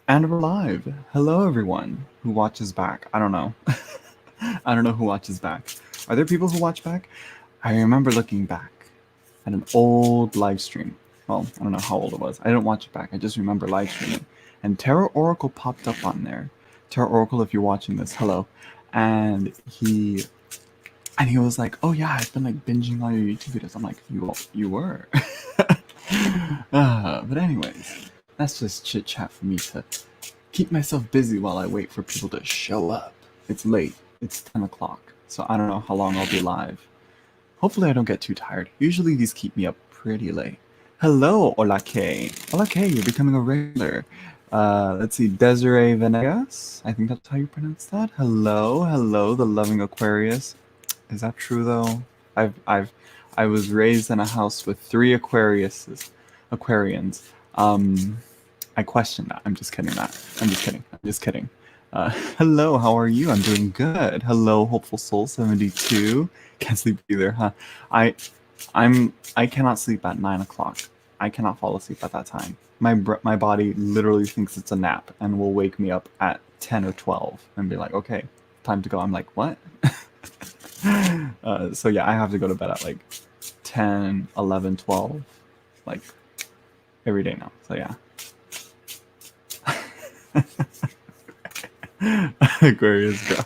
And we're live. Hello, everyone who watches back. I don't know. I don't know who watches back. Are there people who watch back? I remember looking back at an old live stream. Well, I don't know how old it was. I didn't watch it back. I just remember live streaming. And Terra Oracle popped up on there. Terra Oracle, if you're watching this, hello. And he was like, "Oh yeah, I've been like binging all your YouTube videos." I'm like, "You were." But anyways, that's just chit chat for me to keep myself busy while I wait for people to show up. It's late. It's 10 o'clock, so I don't know how long I'll be live. Hopefully I don't get too tired. Usually these keep me up pretty late. Hello, Hola K. Hola K, you're becoming a regular. Let's see, Desiree Venegas. I think that's how you pronounce that. Hello, the loving Aquarius. Is that true though? I was raised in a house with 3 Aquarians. I question that. I'm just kidding. I'm just kidding. Hello, how are you? I'm doing good. Hello, Hopeful Soul 72. Can't sleep either, huh? I cannot sleep at 9 o'clock. I cannot fall asleep at that time. My body literally thinks it's a nap and will wake me up at 10 or 12 and be like, okay, time to go. I'm like, what? So yeah, I have to go to bed at like 10, 11, 12, like every day now. So yeah. Aquarius girl.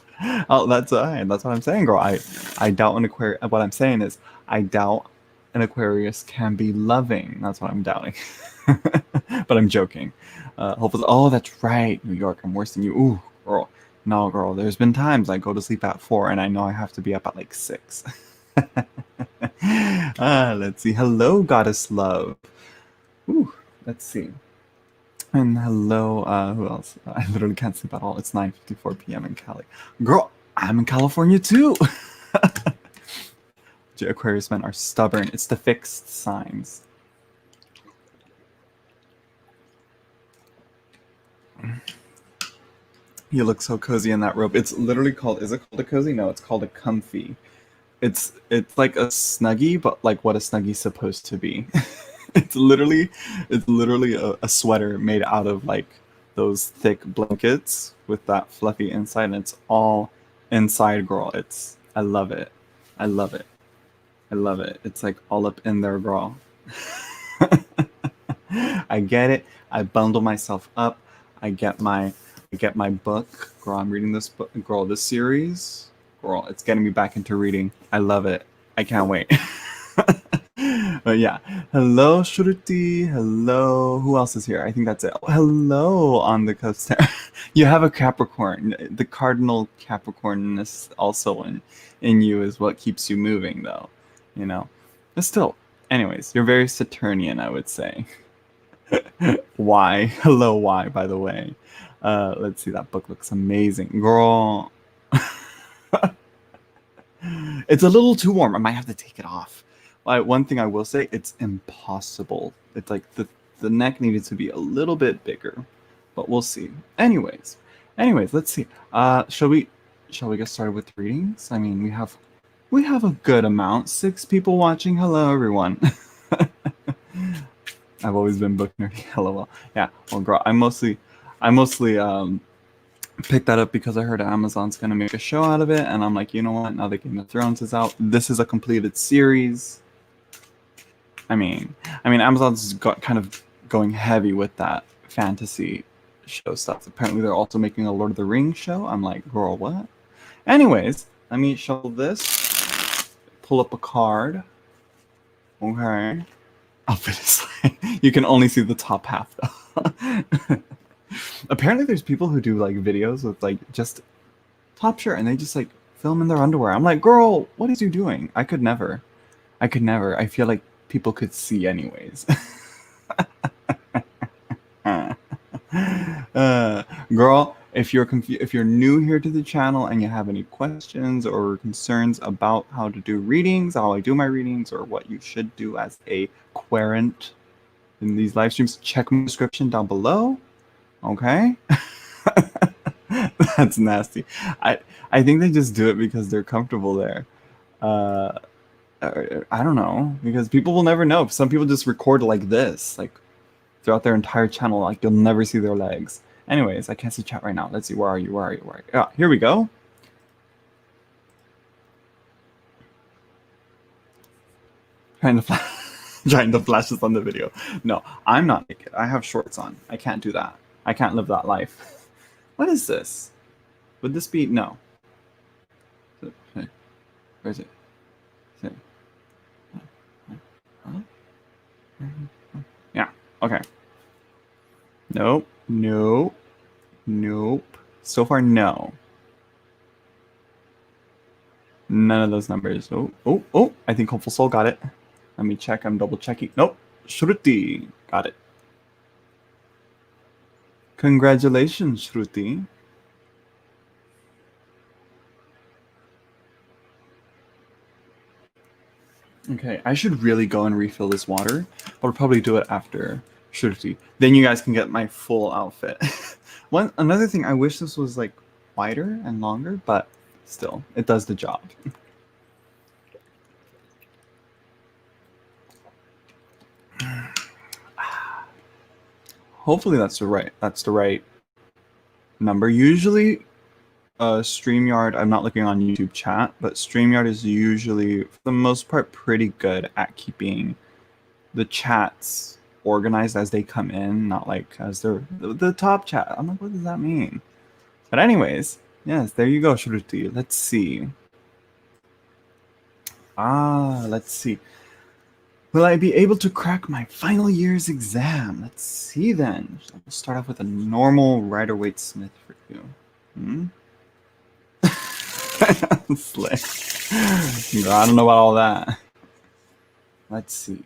Oh, that's what I'm saying, girl. I doubt an Aquarius. What I'm saying is, I doubt an Aquarius can be loving. That's what I'm doubting. But I'm joking. Hopefully, oh, that's right, New York. I'm worse than you. Ooh, girl. No, girl. There's been times I go to sleep at 4, and I know I have to be up at like 6. Let's see. Hello, Goddess Love. Ooh, let's see. And hello, who else? I literally can't sleep at all. It's 9:54 p.m. in Cali. Girl, I'm in California too. Aquarius men are stubborn. It's the fixed signs. You look so cozy in that robe. It's literally called, is it called a cozy? No, it's called a comfy. It's like a snuggie, but like what a snuggie's supposed to be. It's literally a sweater made out of like those thick blankets with that fluffy inside, and it's all inside, girl. I love it. I love it. I love it. It's like all up in there, girl. I get it. I bundle myself up. I get my book, girl. I'm reading this book, girl. This series, girl. It's getting me back into reading. I love it. I can't wait. But yeah, hello Shruti, hello. Who else is here? I think that's it. Oh, hello on the coast. You have a Capricorn. The cardinal Capricornness also in you is what keeps you moving, though. You know, but still. Anyways, you're very Saturnian, I would say. Why? Hello, why? By the way, let's see. That book looks amazing, girl. It's a little too warm. I might have to take it off. One thing I will say, it's impossible. It's like the neck needed to be a little bit bigger, but we'll see. Anyways, let's see. Shall we get started with readings? I mean, we have a good amount. 6 people watching. Hello, everyone. I've always been book nerdy. LOL. Yeah. Well, girl, I mostly picked that up because I heard Amazon's gonna make a show out of it, and I'm like, you know what? Now that Game of Thrones is out, this is a completed series. I mean, Amazon's got kind of going heavy with that fantasy show stuff. Apparently, they're also making a Lord of the Rings show. I'm like, girl, what? Anyways, let me show this. Pull up a card. Okay. Outfit is like, you can only see the top half though. Apparently, there's people who do like videos with like just top shirt and they just like film in their underwear. I'm like, girl, what is you doing? I could never. I feel like people could see anyways. Girl, if you're new here to the channel and you have any questions or concerns about how to do readings, how I do my readings, or what you should do as a querent in these live streams, check my description down below. Okay. That's nasty. I think they just do it because they're comfortable there. I don't know, because people will never know. Some people just record like this, like throughout their entire channel, like you'll never see their legs. Anyways, I can't see chat right now. Let's see. Where are you? Where are you? Where are you? Ah, here we go. Trying to flash this on the video. No, I'm not naked. I have shorts on. I can't do that. I can't live that life. What is this? Would this be no? Where is it? Is it? Huh? Yeah. Okay. Nope. Nope. Nope. So far, no. None of those numbers. Oh, oh, oh. I think Hopeful Soul got it. Let me check. I'm double checking. Nope. Shruti got it. Congratulations, Shruti. Okay, I should really go and refill this water. I'll probably do it after Shruti. Then you guys can get my full outfit. Another thing, I wish this was like wider and longer, but still, it does the job. Hopefully that's the right number. Usually StreamYard, I'm not looking on YouTube chat, but StreamYard is usually, for the most part, pretty good at keeping the chats organized as they come in, not like as they're the top chat. I'm like, what does that mean? But anyways, yes, there you go, Shruti. Let's see. Let's see. Will I be able to crack my final year's exam? Let's see then. We'll start off with a normal Rider-Waite-Smith for you. Slay. I don't know about all that. Let's see.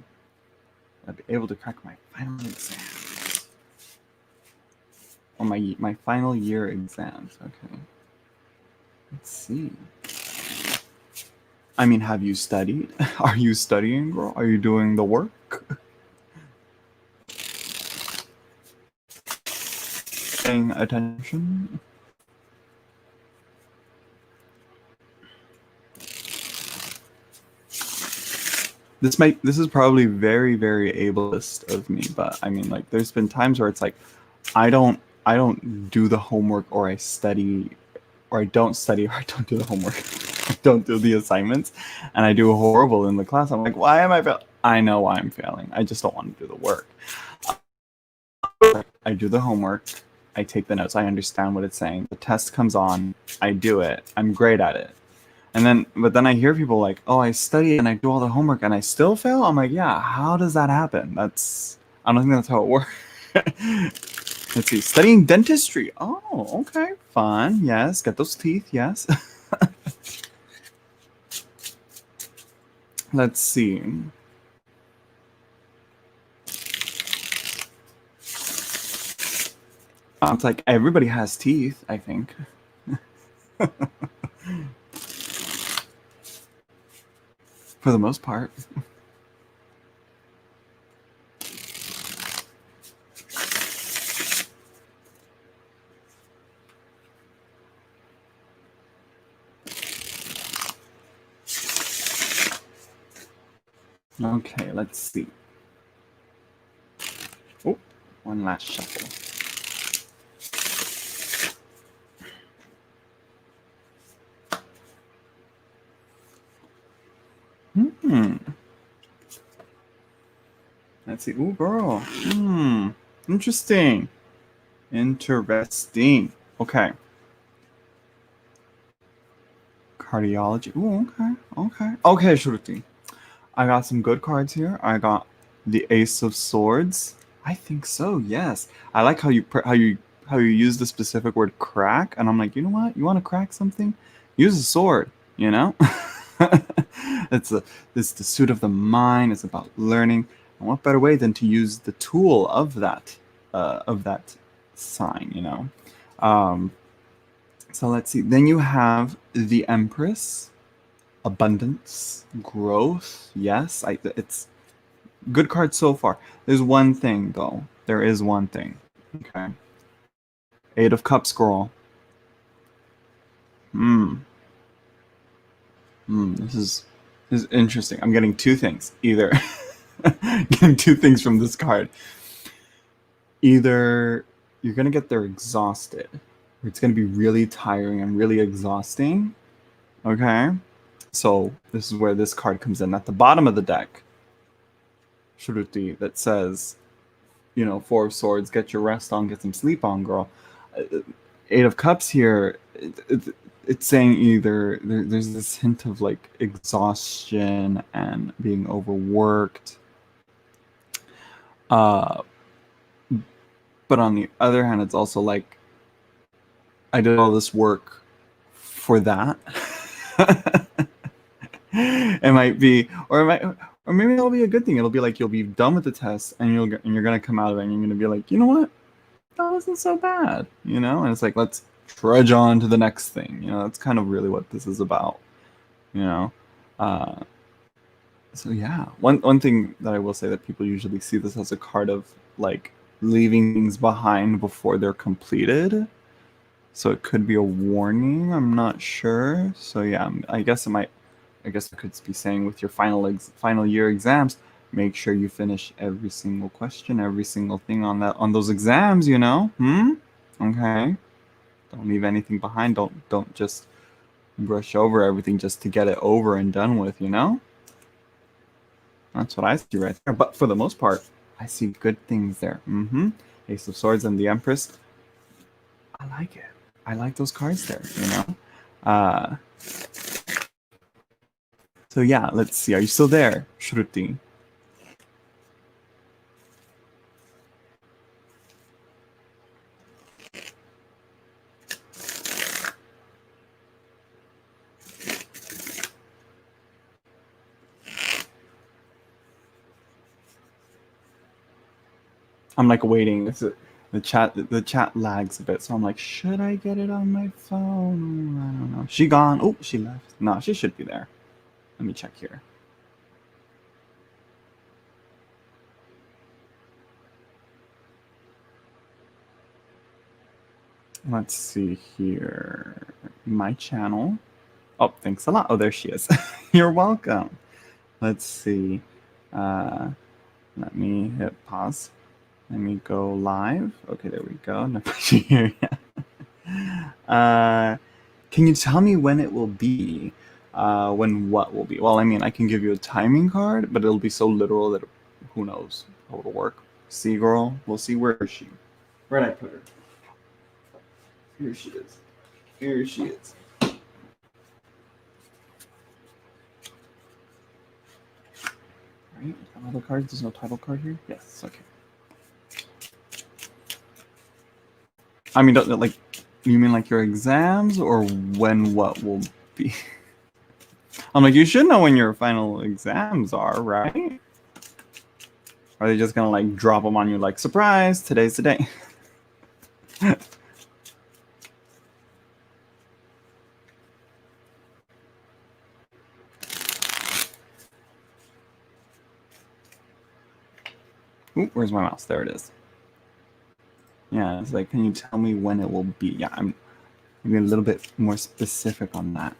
I'll be able to crack my final exams. Or my final year exams. Okay. Let's see. I mean, have you studied? Are you studying, girl? Are you doing the work? Paying attention? This is probably very, very ableist of me, but I mean, like, there's been times where it's like, I don't do the homework, or I study, or I don't study, or I don't do the homework. I don't do the assignments, and I do horrible in the class. I'm like, why am I failing? I know why I'm failing. I just don't want to do the work. I do the homework. I take the notes. I understand what it's saying. The test comes on. I do it. I'm great at it. But then I hear people like, oh, I study and I do all the homework and I still fail. I'm like, yeah, how does that happen? I don't think that's how it works. Let's see, studying dentistry. Oh, okay, fun. Yes, get those teeth. Yes. Let's see. It's like everybody has teeth, I think. For the most part. Okay, let's see. Oh, one last shuffle. Let's see. Ooh, girl. Interesting. Interesting. Okay. Cardiology. Ooh, okay. Okay, Shruti. I got some good cards here. I got the Ace of Swords. I think so, yes. I like how you use the specific word crack, and I'm like, you know what? You want to crack something? Use a sword, you know? It's the suit of the mind. It's about learning. And what better way than to use the tool of that sign, you know? So let's see. Then you have the Empress, abundance, growth. Yes, it's good card so far. There's one thing though. There is one thing. Okay. Eight of Cups, girl. This is interesting. I'm getting two things. Either getting two things from this card. Either you're gonna get there exhausted. It's gonna be really tiring and really exhausting. Okay, so this is where this card comes in at the bottom of the deck. Shruti, that says, you know, Four of Swords, get your rest on, get some sleep on, girl. Eight of Cups here, it's saying either there's this hint of like exhaustion and being overworked. But on the other hand, it's also like, I did all this work for that. It might be, or maybe it'll be a good thing. It'll be like you'll be done with the test, and you're gonna come out of it, and you're gonna be like, you know what, that wasn't so bad, you know. And it's like, let's trudge on to the next thing. You know, that's kind of really what this is about. You know, so yeah. One thing that I will say that people usually see this as a card of like leaving things behind before they're completed. So it could be a warning. I'm not sure. So yeah, I guess I could be saying with your final year exams, make sure you finish every single question, every single thing on those exams. You know, okay. Don't leave anything behind. Don't just brush over everything just to get it over and done with. You know, that's what I see right there. But for the most part, I see good things there. Ace of Swords and the Empress. I like it. I like those cards there, you know? So yeah, let's see. Are you still there, Shruti? I'm like waiting. The chat lags a bit, so I'm like, should I get it on my phone? I don't know. She gone. Oh, she left. No, she should be there. Let me check here. Let's see here. My channel. Oh, thanks a lot. Oh, there she is. You're welcome. Let's see. Let me hit pause. Let me go live. Okay, there we go. Nobody here yet. Can you tell me when it will be? When what will be? Well, I mean, I can give you a timing card, but it'll be so literal that who knows how it'll work. See, girl, we'll see. Where is she? Where did I put her? Here she is. Here she is. Right? Other cards. There's no title card here. Yes. Okay. I mean, like, you mean like your exams or when what will be? I'm like, you should know when your final exams are, right? Are they just gonna like drop them on you like, surprise, today's the day? Ooh, where's my mouse? There it is. Yeah, it's like, can you tell me when it will be? Yeah, I'm maybe a little bit more specific on that.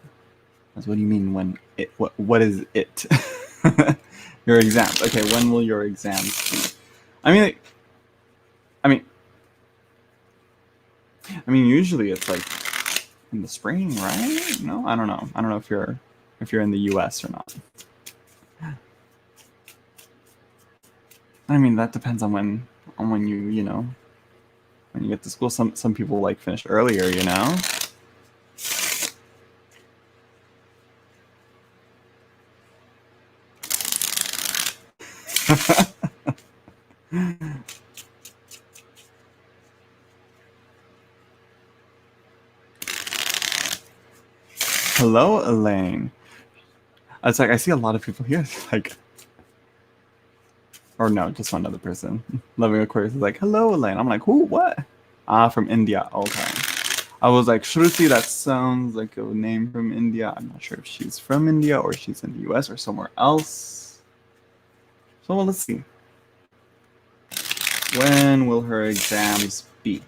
That's what do you mean when it? What is it? Your exams. Okay, when will your exams be? I mean, usually it's like in the spring, right? No, I don't know. I don't know if you're in the U.S. or not. I mean, that depends on when you know, when you get to school. Some people like finish earlier, you know. Hello, Elaine. It's like I see a lot of people here. It's like, or no, just one other person. Loving Aquarius is like, hello, Elaine. I'm like, who? What? Ah, from India. Okay. I was like, Shruti, that sounds like a name from India. I'm not sure if she's from India or she's in the US or somewhere else. So well, let's see. When will her exams be?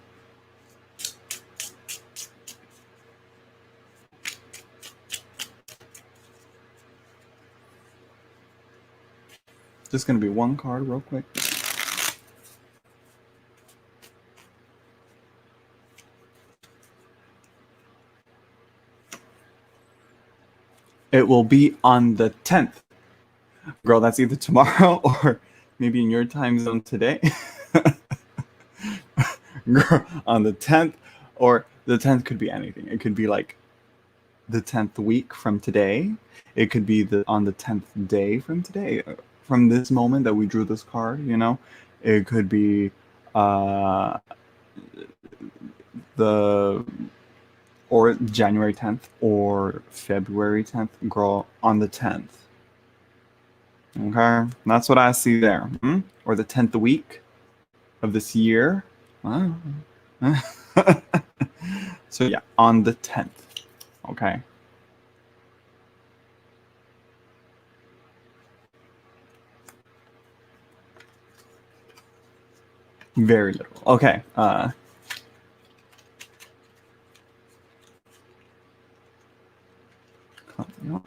Just gonna be one card real quick. It will be on the 10th. Girl, that's either tomorrow or maybe in your time zone today. Girl, on the 10th, or the 10th could be anything. It could be like the 10th week from today. It could be on the 10th day from today, from this moment that we drew this card, you know. It could be the or January 10th or February 10th. Girl, on the 10th. Okay, that's what I see there. Or the 10th week of this year. So yeah, on the 10th. Okay. Very literal. Okay.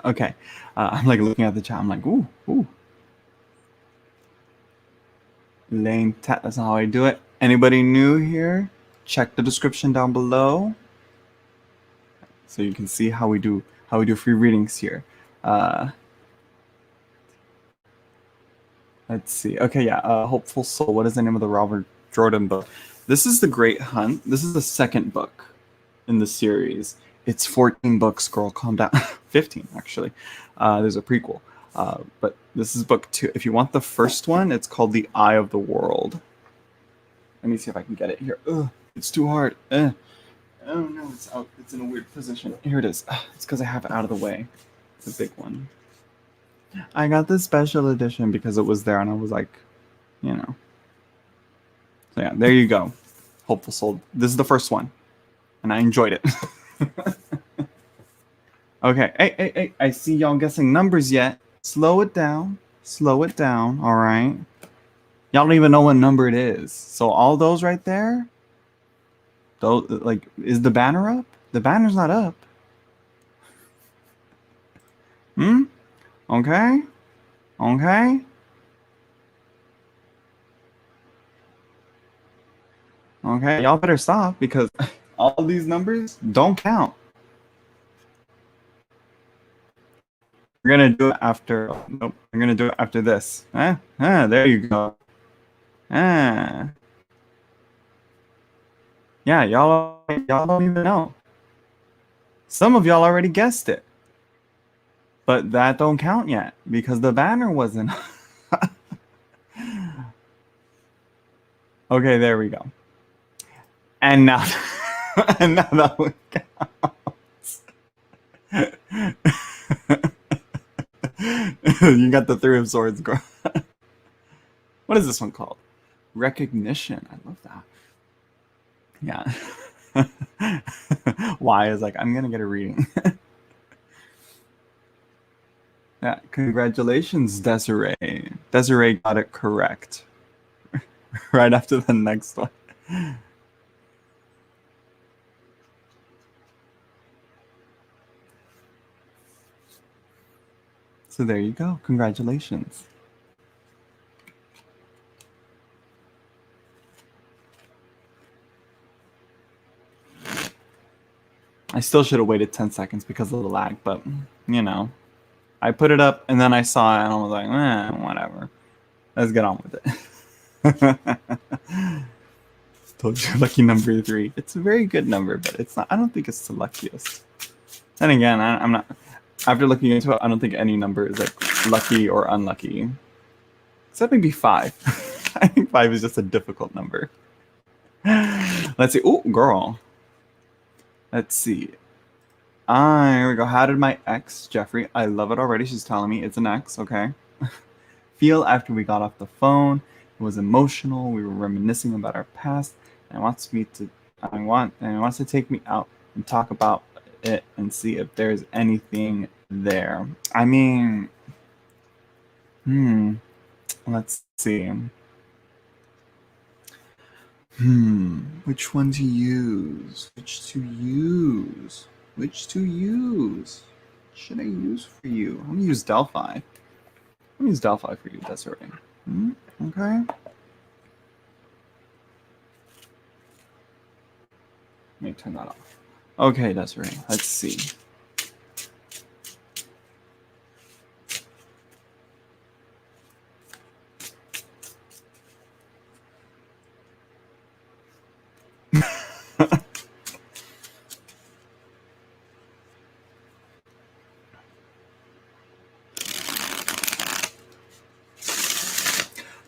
Okay. I'm like looking at the chat. I'm like, ooh. Lane tat. That's not how I do it. Anybody new here? Check the description down below, so you can see how we do free readings here. Let's see. Okay, yeah. Hopeful Soul. What is the name of the Robert Jordan book? This is The Great Hunt. This is the second book in the series. It's 14 books, girl. Calm down. 15, actually. There's a prequel. But this is book 2. If you want the first one, it's called The Eye of the World. Let me see if I can get it here. Ugh, it's too hard. Oh no, it's out. It's in a weird position. Here it is. It's because I have it out of the way. It's a big one. I got the special edition because it was there, and I was like, you know. So yeah, there you go. Hopeful Soul. This is the first one, and I enjoyed it. Okay, hey, I see y'all guessing numbers yet. Slow it down, all right? Y'all don't even know what number it is. So all those right there, those, like, is the banner up? The banner's not up. Okay. Okay, y'all better stop because all these numbers don't count. We're gonna do it after. Nope, we're gonna do it after this. There you go. Yeah, y'all don't even know. Some of y'all already guessed it, but that don't count yet because the banner wasn't. Okay, there we go. And now, and now that one counts. You got the Three of Swords, girl. What is this one called? Recognition. I love that. Yeah. Why is like, I'm gonna get a reading. Yeah, congratulations, Desiree. Desiree got it correct. Right after the next one. So there you go. Congratulations. I still should have waited 10 seconds because of the lag, but, you know. I put it up, and then I saw it, and I was like, whatever. Let's get on with it. Told you, lucky number 3. It's a very good number, but it's not. I don't think it's the luckiest. Then again, I'm not. After looking into it, I don't think any number is like lucky or unlucky. Except maybe 5. I think 5 is just a difficult number. Let's see. Oh, girl. Let's see. Here we go. How did my ex, Jeffrey? I love it already. She's telling me it's an ex. Okay. Feel after we got off the phone. It was emotional. We were reminiscing about our past. And he wants to take me out and talk about it and see if there's anything there. I mean, let's see. Which one to use? Which to use? Should I use for you? I'm gonna use Delphi. For you, Desiree. Okay. Let me turn that off. Okay, Desiree. Let's see.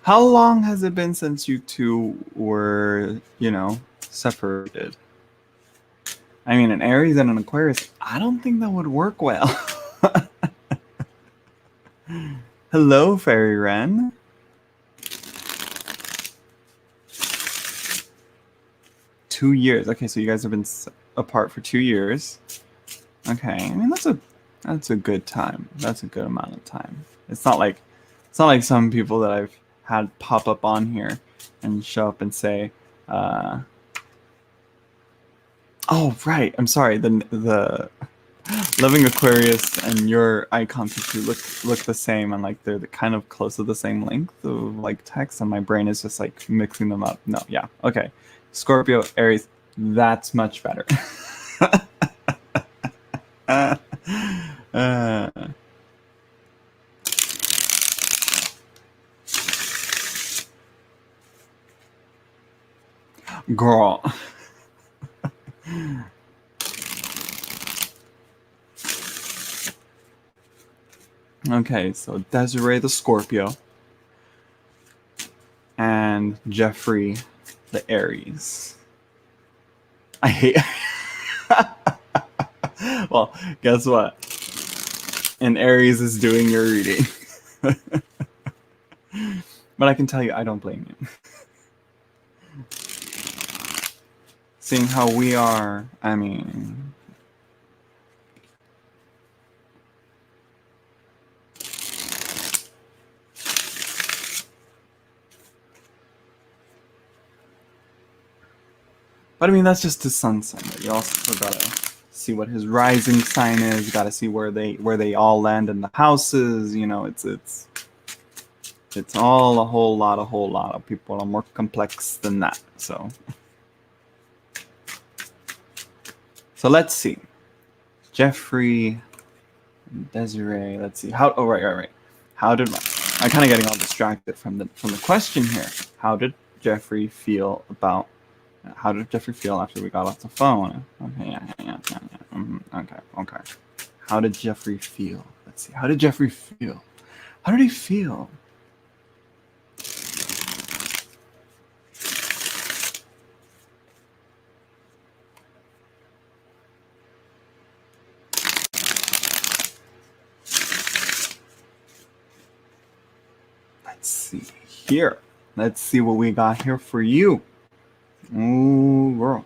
How long has it been since you two were, separated? I mean, an Aries and an Aquarius, I don't think that would work well. Hello, Fairy Wren. Two years. Okay, so you guys have been apart for 2 years. Okay, I mean that's a good time. That's a good amount of time. It's not like some people that I've had pop up on here and show up and say, "Oh, right. I'm sorry. The Loving Aquarius and your icon picture look the same, and like they're kind of close to the same length of like text, and my brain is just like mixing them up. No, yeah, okay. Scorpio, Aries, that's much better. Girl. Okay, so Desiree the Scorpio and Jeffrey the Aries. I hate. Well, guess what? And Aries is doing your reading. But I can tell you, I don't blame you. Seeing how we are, I mean. But I mean, that's just his sun sign. You also gotta see what his rising sign is. You gotta see where they all land in the houses. You know, it's all a whole lot of people are more complex than that. So let's see. Jeffrey, Desiree. Let's see. How? Oh, right. How did I'm kind of getting all distracted from the question here. How did Jeffrey feel about? How did Jeffrey feel after we got off the phone? Okay, yeah. Mm-hmm. Okay. How did Jeffrey feel? Let's see. How did Jeffrey feel? How did he feel? Let's see here. Let's see what we got here for you. Ooh, girl.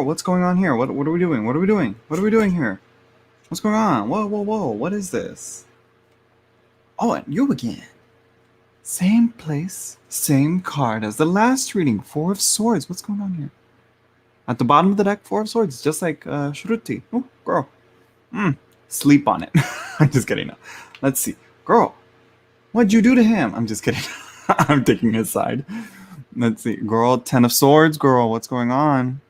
What's going on here? What are we doing? What are we doing here? What's going on? Whoa. What is this? Oh, and you again. Same place, same card as the last reading. 4 of Swords. What's going on here? At the bottom of the deck, 4 of Swords. Just like Shruti. Oh, girl. Sleep on it. I'm just kidding. No. Let's see. Girl, what'd you do to him? I'm just kidding. I'm taking his side. Let's see. Girl, 10 of Swords. Girl, what's going on?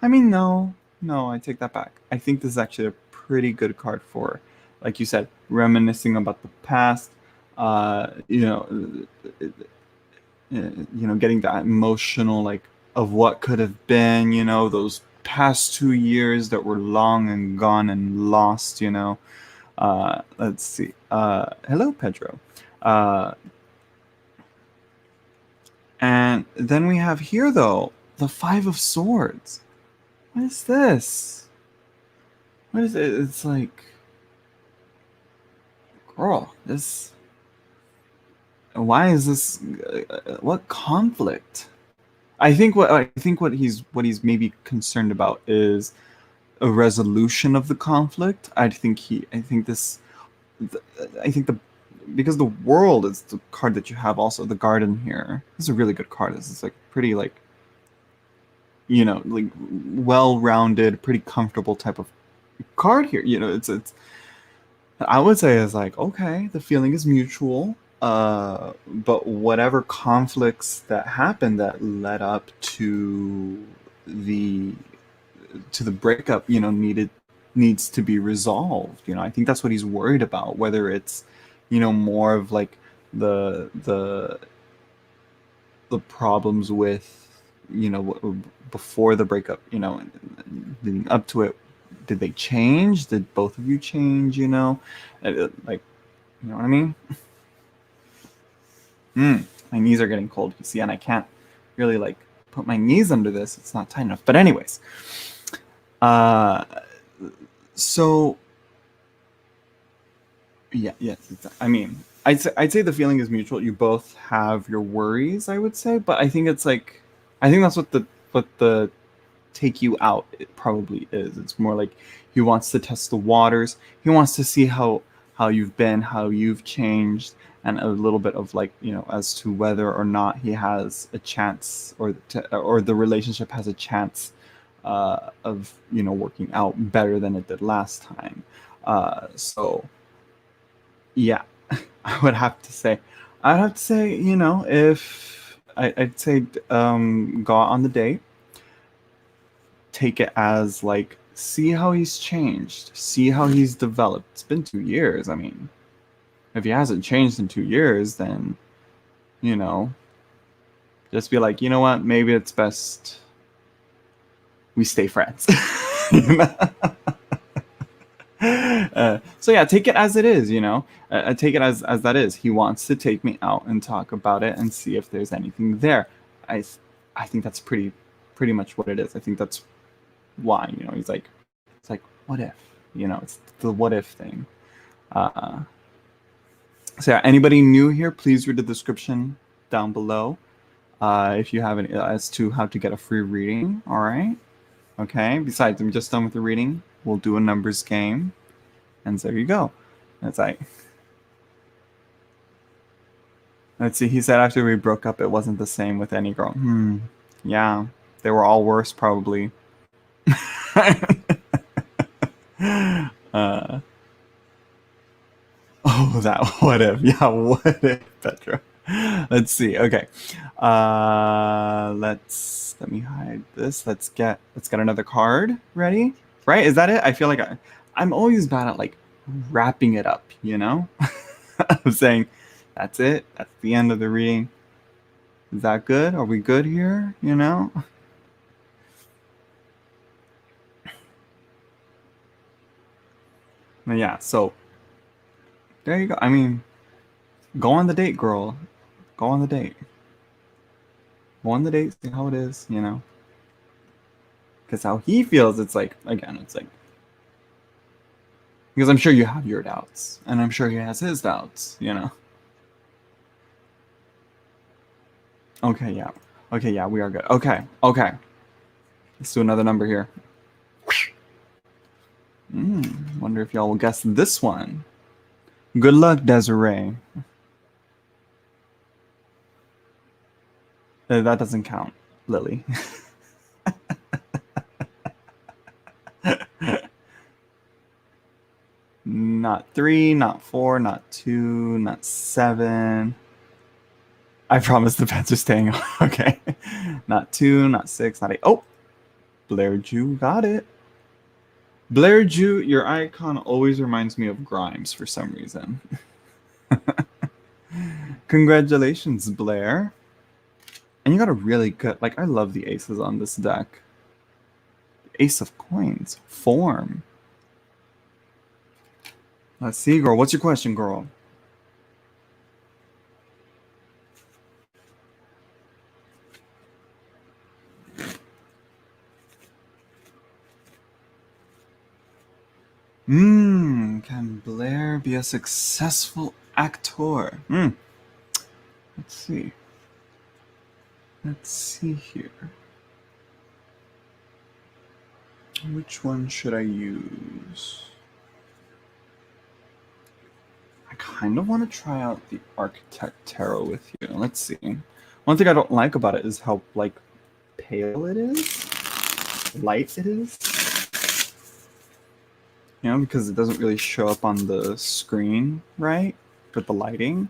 I mean, no, I take that back. I think this is actually a pretty good card for, like you said, reminiscing about the past. Getting that emotional, like, of what could have been, those past 2 years that were long and gone and lost, Let's see. Hello, Pedro. And then we have here, though, the 5 of Swords. What is this? What is it? It's like, girl, this. Why is this? What conflict? I think what he's maybe concerned about is a resolution of the conflict. I think because the World is the card that you have, also the Garden here. This is a really good card. This is like pretty like well-rounded, pretty comfortable type of card here. It's I would say is like, okay, the feeling is mutual. But whatever conflicts that happened that led up to the breakup, needs to be resolved. I think that's what he's worried about. Whether it's, more of like the problems with, before the breakup, leading up to it. Did they change? Did both of you change? Like, you know what I mean? My knees are getting cold, you see, and I can't really like put my knees under this. It's not tight enough. But anyways, so yeah, I mean, I'd say the feeling is mutual. You both have your worries, I would say, but I think it's like, I think that's what the take you out it probably is. It's more like he wants to test the waters. He wants to see how you've been, how you've changed, and a little bit of like, you know, as to whether or not he has a chance, or the relationship has a chance of, you know, working out better than it did last time. So yeah, I'd have to say, you know, if I'd say go out on the date, take it as like, see how he's changed, see how he's developed. It's been 2 years. I mean, if he hasn't changed in 2 years, then, you know, just be like, you know what, maybe it's best we stay friends. You know? So yeah, take it as it is, you know. Take it as that is. He wants to take me out and talk about it and see if there's anything there. I think that's pretty much what it is. I think that's why, you know, he's like, it's like, what if, you know, it's the what if thing. So yeah, anybody new here, please read the description down below if you have any as to how to get a free reading. All right. Okay. Besides, I'm just done with the reading. We'll do a numbers game. And so there you go. It's like, let's see. He said after we broke up, it wasn't the same with any girl. Yeah. They were all worse, probably. Oh, that what if? Yeah, what if, Petra? Let's see. Okay. Let me hide this. Let's get another card ready. Right? Is that it? I feel like I'm always bad at like wrapping it up, you know? I'm saying that's it. That's the end of the reading. Is that good? Are we good here? You know? But yeah, so there you go. I mean, go on the date, girl. Go on the date. Go on the date, see how it is, you know? Because how he feels, it's like, again, it's like, because I'm sure you have your doubts, and I'm sure he has his doubts, you know? Okay, yeah. Okay, yeah, we are good. Okay. Let's do another number here. Wonder if y'all will guess this one. Good luck, Desiree. That doesn't count, Lily. Not 3, not 4, not 2, not 7. I promise the pets are staying on. Okay. Not 2, not 6, not 8. Oh! Blair Jew got it. Blair Jew, your icon always reminds me of Grimes for some reason. Congratulations, Blair. And you got a really good, like, I love the aces on this deck. Ace of coins. Form. Let's see, girl. What's your question, girl? Can Blair be a successful actor? Let's see. Let's see here. Which one should I use? I kind of want to try out the Architect Tarot with you. Let's see. One thing I don't like about it is how, like, pale it is. Light it is. You know, because it doesn't really show up on the screen, right? With the lighting.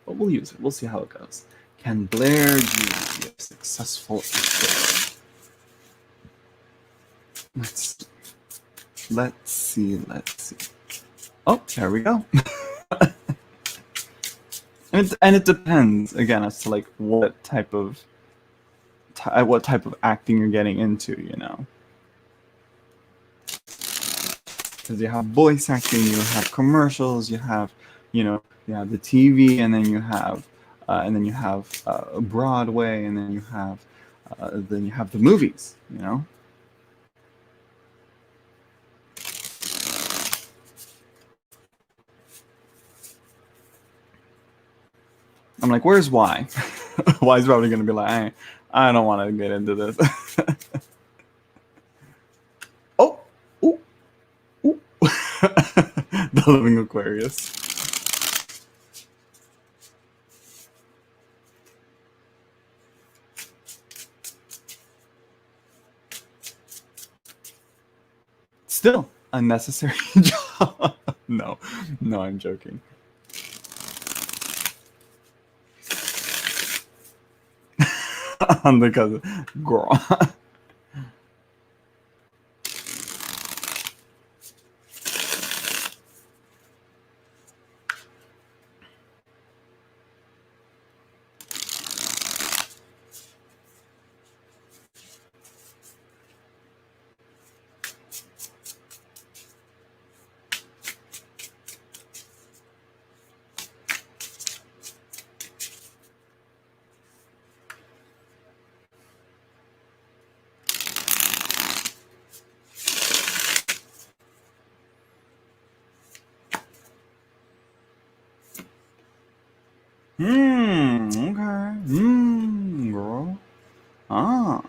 But we'll use it. We'll see how it goes. Can Blair Jew be a successful actor? Let's see. Oh, there we go. and it depends again as to like what type of acting you're getting into, you know. Because you have voice acting, you have commercials, you have, you know, you have the TV, and then you have and then you have Broadway, and then you have the movies. You know. I'm like, where's Y? Y's probably gonna be like, I don't want to get into this. Oh, ooh, ooh. The living Aquarius. Still unnecessary job. No, I'm joking. On the cousin, girl. Okay. Girl. Ah.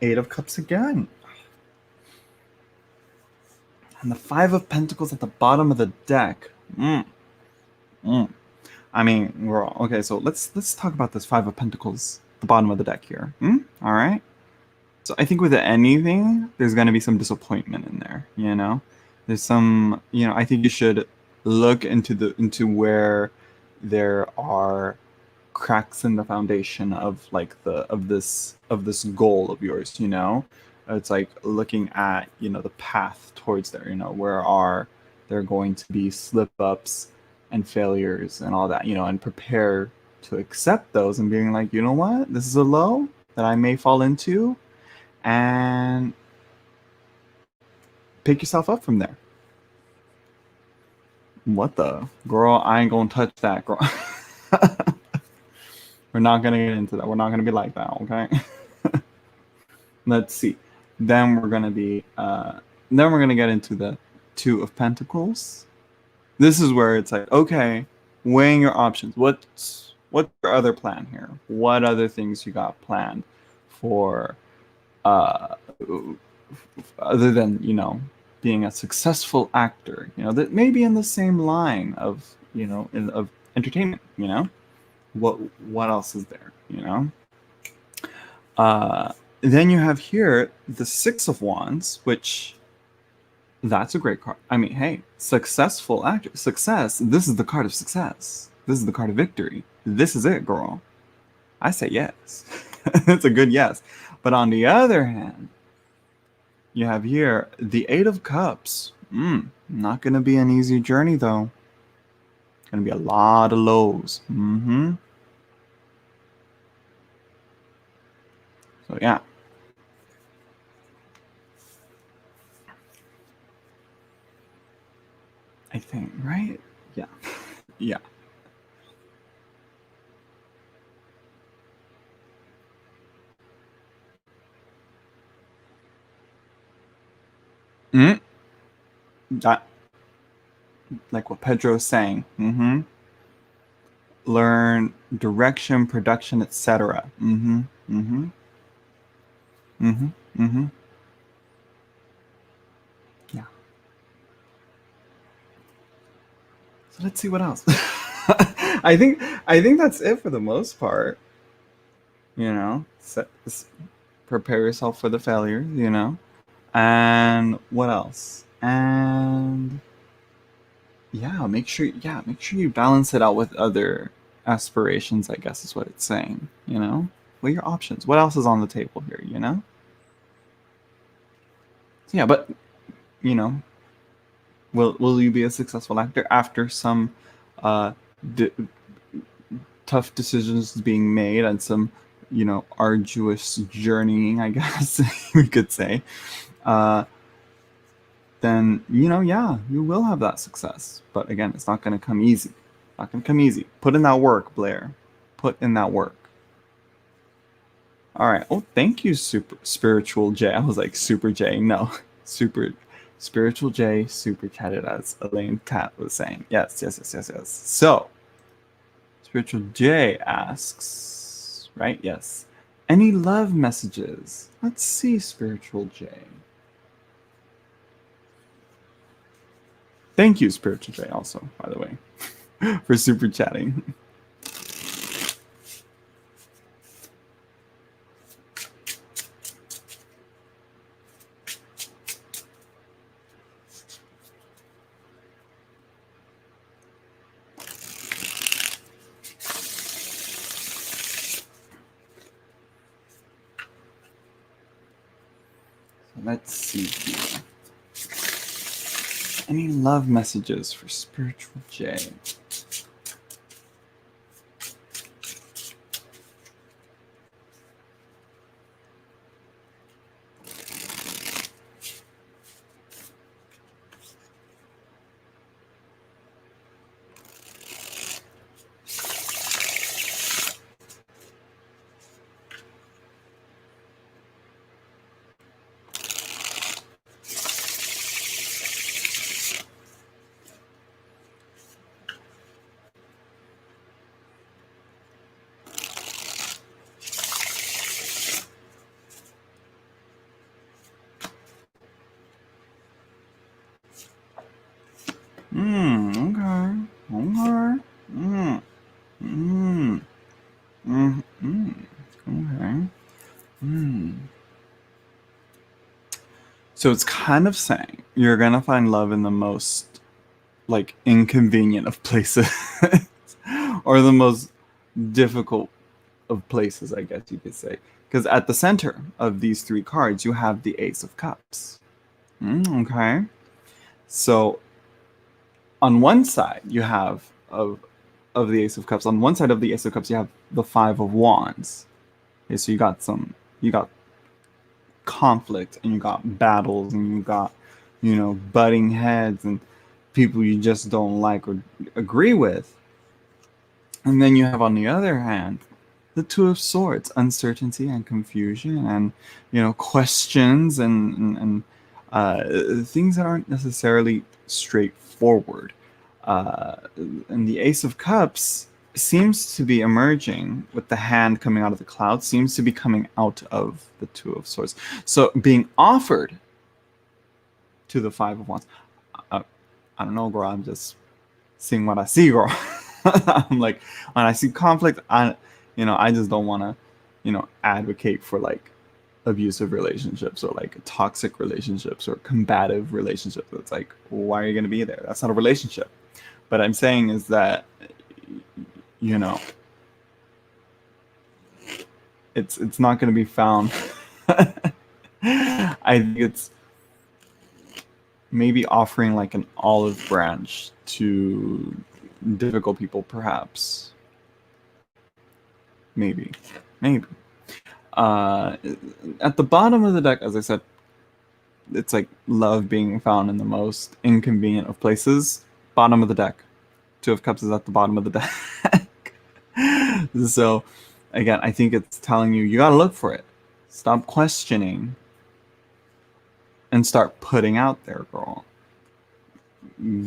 Eight of Cups again. And the Five of Pentacles at the bottom of the deck. I mean, girl. Okay, so let's talk about this Five of Pentacles at the bottom of the deck here. All right. So I think with anything, there's going to be some disappointment in there. You know, there's some. You know, I think you should look into where there are cracks in the foundation of like this goal of yours. You know, it's like looking at the path towards there. You know, where are there going to be slip ups and failures and all that. You know, and prepare to accept those and being like, you know what, this is a low that I may fall into, and pick yourself up from there. What the girl? I ain't gonna touch that, girl. We're not gonna get into that. We're not gonna be like that, okay? Let's see. Then we're gonna get into the Two of Pentacles. This is where it's like, okay, weighing your options. What's your other plan here? What other things you got planned for other than being a successful actor, that may be in the same line of of entertainment. What else is there? Then you have here the Six of Wands, which that's a great card. I mean, hey, successful actor, success. This is the card of success. This is the card of victory. This is it, girl. I say yes. It's a good yes. But on the other hand, you have here the Eight of Cups. Not going to be an easy journey, though. Going to be a lot of lows. So, yeah. I think, right? Yeah. Yeah. That, like what Pedro's saying. Learn direction, production, etc. Yeah. So let's see what else. I think that's it for the most part. Prepare yourself for the failure. And what else? And make sure you balance it out with other aspirations, I guess is what it's saying. What are your options? What else is on the table here? So yeah, but will you be a successful actor after some tough decisions being made and some arduous journeying, I guess we could say? Then you will have that success. But again, it's not going to come easy. Put in that work, Blair. put in that work. All right. Oh, thank you, Super Spiritual J. I was like Super J. No, Super Spiritual J. Super chatted as Elaine Cat was saying. Yes. So, Spiritual J asks, right? Yes. Any love messages? Let's see, Spiritual J. Thank you, Spiritual J, also, by the way, for super chatting. Let's see here. Any love messages for Spiritual J? So it's kind of saying you're gonna find love in the most like inconvenient of places or the most difficult of places, I guess you could say. Because at the center of these three cards, you have the Ace of Cups. Okay. So on one side, you have of the Ace of Cups. On one side of the Ace of Cups, you have the Five of Wands. Okay, so you got conflict and you got battles and you got, butting heads and people you just don't like or agree with. And then you have on the other hand the Two of Swords, uncertainty and confusion and questions and things that aren't necessarily straightforward. And the Ace of Cups seems to be emerging with the hand coming out of the cloud, seems to be coming out of the Two of Swords. So being offered to the Five of Wands. I don't know, girl. I'm just seeing what I see, girl. I'm like, when I see conflict, I just don't want to, advocate for like abusive relationships or like toxic relationships or combative relationships. It's like, why are you going to be there? That's not a relationship. But I'm saying is that, it's not going to be found. I think it's maybe offering like an olive branch to difficult people, perhaps. Maybe. At the bottom of the deck, as I said, it's like love being found in the most inconvenient of places. Bottom of the deck. Two of Cups is at the bottom of the deck. So, again, I think it's telling you gotta look for it. Stop questioning and start putting out there, girl.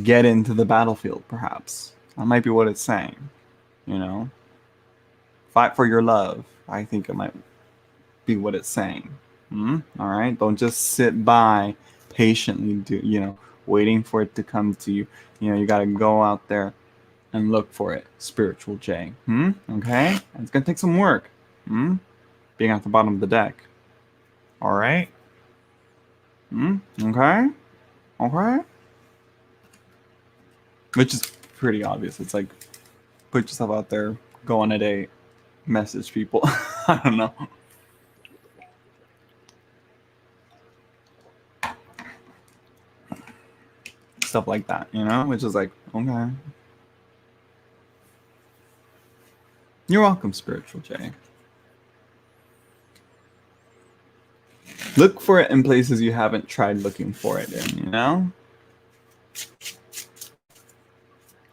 Get into the battlefield, perhaps. That might be what it's saying. Fight for your love. I think it might be what it's saying. All right? Don't just sit by patiently, waiting for it to come to you. You got to go out there and look for it. Spiritual J. Okay? It's going to take some work. Being at the bottom of the deck. All right? Okay? Which is pretty obvious. It's like, put yourself out there, go on a date, message people. I don't know. Stuff like that, which is like, okay. You're welcome, Spiritual J. Look for it in places you haven't tried looking for it in,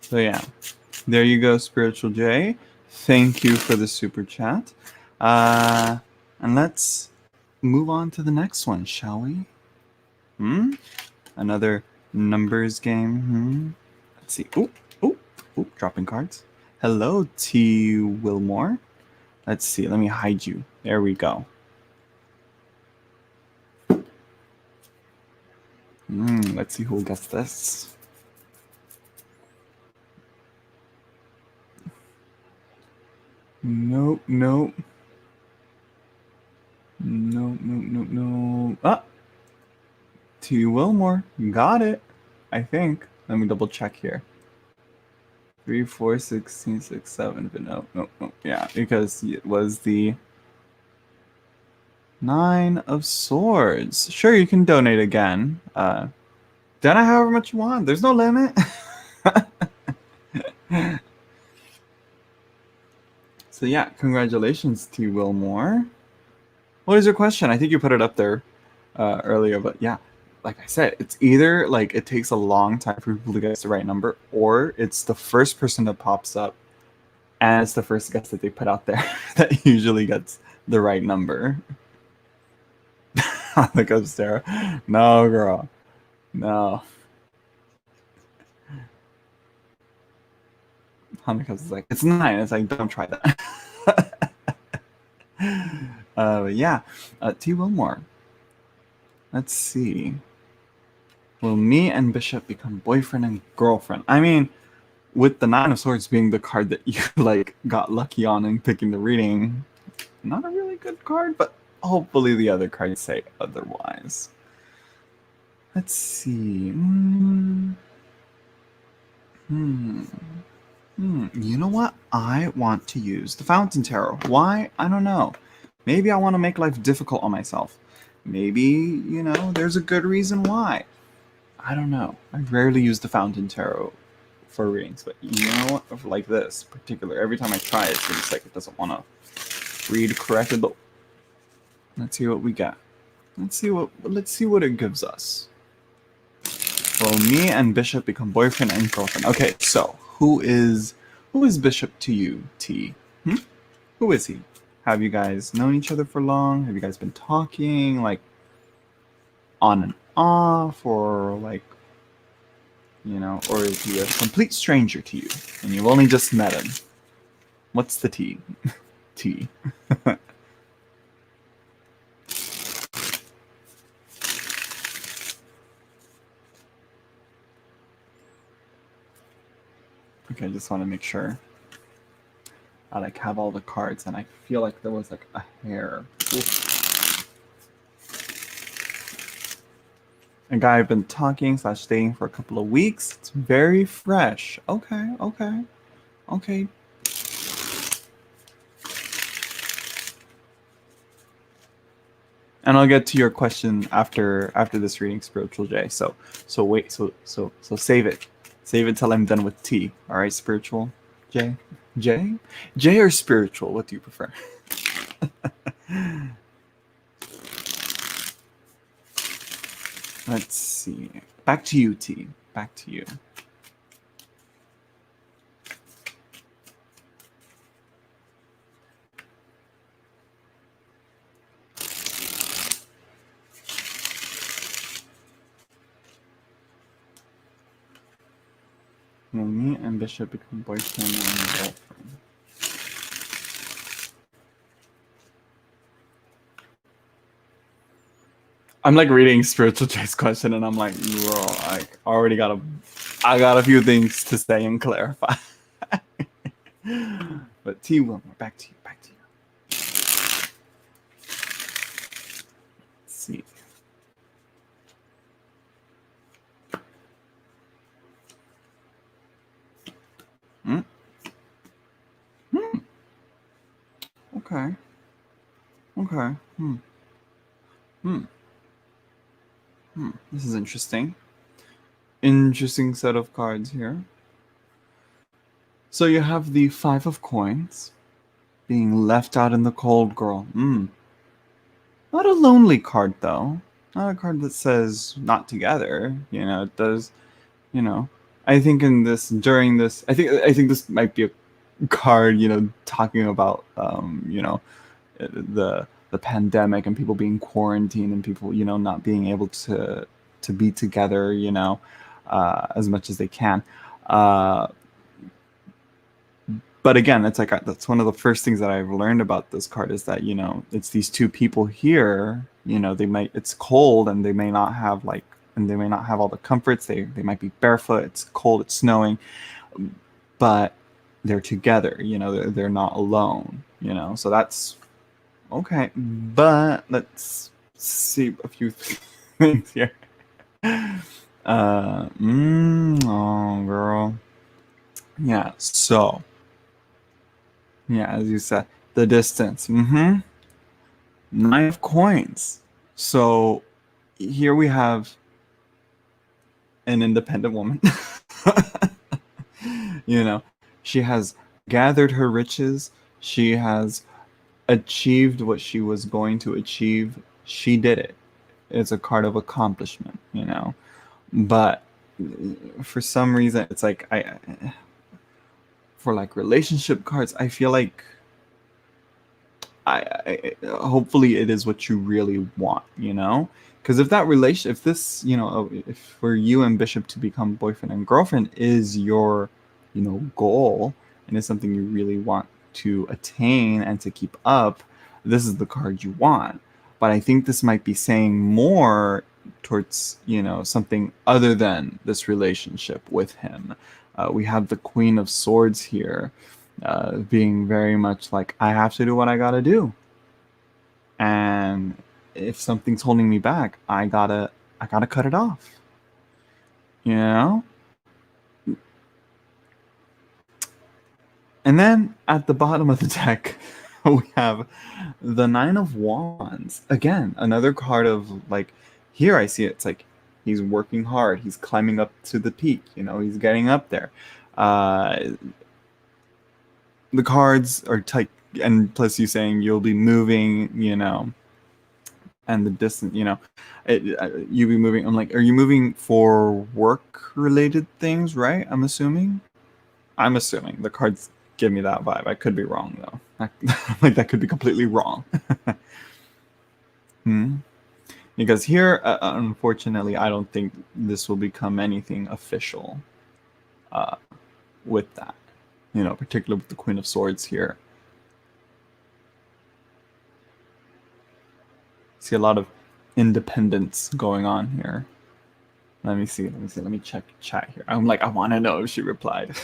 So yeah, there you go, Spiritual J. Thank you for the super chat. And let's move on to the next one, shall we? Another numbers game. Let's see. Oh, dropping cards. Hello, T. Wilmore. Let's see. Let me hide you. There we go. Let's see who gets this. Nope. No. Ah! T. Wilmore. Got it. I think. Let me double check here. 3, 4, 16, 6, 7. But no. Yeah, because it was the 9 of Swords. Sure, you can donate again. Donate however much you want. There's no limit. So yeah, congratulations to Wilmore. What is your question? I think you put it up there earlier, but yeah, like I said, it's either like it takes a long time for people to guess the right number, or it's the first person that pops up, and it's the first guess that they put out there that usually gets the right number. Look up, Sarah. No, girl. No. Haneka's like, it's 9. It's like, don't try that. Yeah. T. Wilmore. Let's see. Will me and Bishop become boyfriend and girlfriend? I mean, with the 9 of Swords being the card that you like got lucky on in picking the reading, not a really good card, but hopefully the other cards say otherwise. Let's see. You know what? I want to use the Fountain Tarot. Why? I don't know. Maybe I want to make life difficult on myself. Maybe, you know, there's a good reason why. I don't know. I rarely use the Fountain Tarot for readings, but you know what? Like this particular, every time I try it seems like it doesn't want to read correctly, but let's see what we get. Let's see what it gives us. Well, me and Bishop become boyfriend and girlfriend. Okay, so who is Bishop to you, T? Who is he? Have you guys known each other for long? Have you guys been talking like on and off, or like, you know, or is he a complete stranger to you and you've only just met him? What's the T? T. Okay, I just want to make sure I like have all the cards, and I feel like there was like a hair. Oof. A guy I've been talking / dating for a couple of weeks. It's very fresh. Okay. And I'll get to your question after this reading, Spiritual J. So wait, so save it. Save it till I'm done with T. All right, Spiritual J? J or Spiritual? What do you prefer? Let's see. Back to you, T. Back to you. Will me and Bishop become boyfriend and girlfriend? I'm like reading Spiritual J's question, and I'm like, bro, I already got a few things to say and clarify. But T. Wilmore, back to you. Let's see. Okay. This is interesting. Interesting set of cards here. So you have the 5 of Coins, being left out in the cold, girl. Not a lonely card, though. Not a card that says not together. You know, it does, you know. I think during this, I think this might be card, talking about the pandemic and people being quarantined and people not being able to be together, as much as they can. But again, it's like that's one of the first things that I've learned about this card is that it's these two people here. It's cold and they may not have all the comforts. They might be barefoot. It's cold. It's snowing, but they're together. They're not alone. So that's okay. But let's see a few things here. Oh girl. Yeah. So. Yeah, as you said, the distance. Nine of coins. So here we have an independent woman. She has gathered her riches. She has achieved what she was going to achieve. She did it. It's a card of accomplishment, But for some reason, it's like for like relationship cards, I feel like I hopefully it is what you really want, because if if for you and Bishop to become boyfriend and girlfriend is your goal and is something you really want to attain and to keep up, this is the card you want. But I think this might be saying more towards something other than this relationship with him. We have the Queen of Swords here, being very much like, I have to do what I gotta do, and if something's holding me back, I gotta cut it off. And then at the bottom of the deck, we have the Nine of Wands. Again, another card of like, here I see it's like he's working hard. He's climbing up to the peak. He's getting up there. The cards are tight, and plus you saying you'll be moving, and the distance, you'll be moving. I'm like, are you moving for work-related things, right? I'm assuming. The cards give me that vibe. I could be wrong though. Like that could be completely wrong. Because here, unfortunately, I don't think this will become anything official with that. Particularly with the Queen of Swords here. See a lot of independence going on here. Let me see. Let me check chat here. I'm like, I want to know if she replied.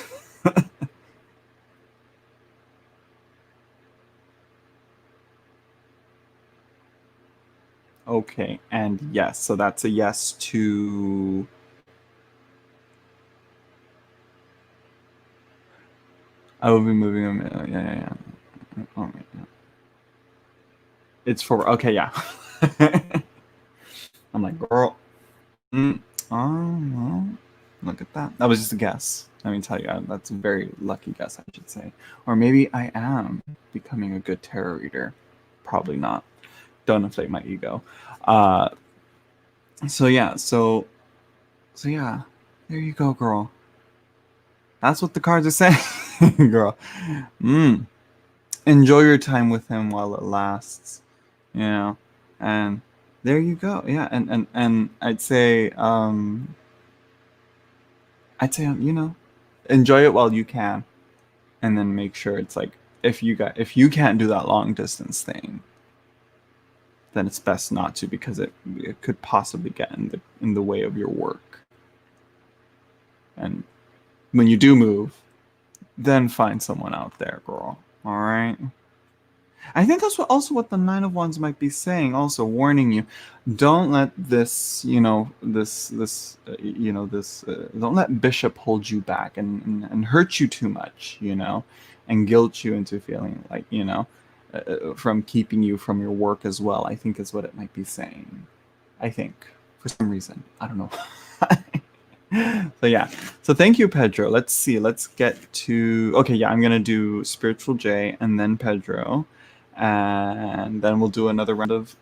Okay, and yes, so that's a yes to... I will be moving them. Yeah. Oh, yeah. It's for... Okay, yeah. I'm like, girl. Oh, well, look at that. That was just a guess. Let me tell you, that's a very lucky guess, I should say. Or maybe I am becoming a good tarot reader. Probably not. Don't inflate my ego. So yeah, there you go, girl. That's what the cards are saying, girl. Enjoy your time with him while it lasts, and there you go. Yeah, and I'd say enjoy it while you can, and then make sure it's like, if you can't do that long distance thing, then it's best not to, because it could possibly get in the way of your work. And when you do move, then find someone out there, girl. All right. I think that's what the Nine of Wands might be saying, also warning you, don't let this, don't let Bishop hold you back and hurt you too much, and guilt you into feeling like, from keeping you from your work as well, I think is what it might be saying. I think, for some reason. I don't know. So yeah. So thank you, Pedro. Let's see. Let's get to... Okay, yeah, I'm going to do Spiritual J and then Pedro. And then we'll do another round of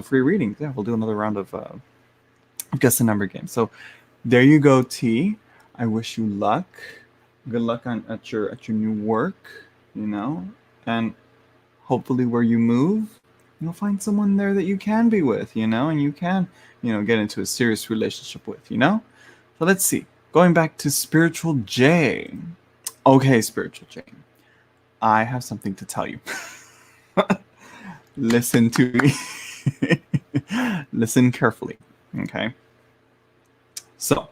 free readings. Yeah, we'll do another round of guess the number game. So there you go, T. I wish you luck. Good luck at your new work, you know, and hopefully where you move, you'll find someone there that you can be with, you know, and you can, get into a serious relationship with, you know. So let's see. Going back to Spiritual J. Okay, Spiritual J. I have something to tell you. Listen to me. Listen carefully. Okay. So,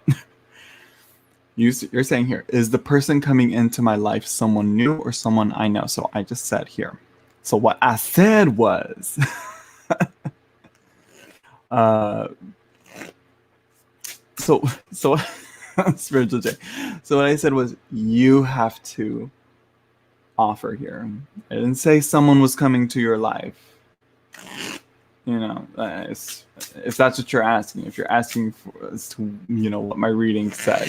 you're saying here, is the person coming into my life someone new or someone I know? So I just said here. So what I said was, so Spiritual J. So what I said was, you have to offer here. I didn't say someone was coming to your life. If that's what you're asking, if you're asking for, as to, what my reading said,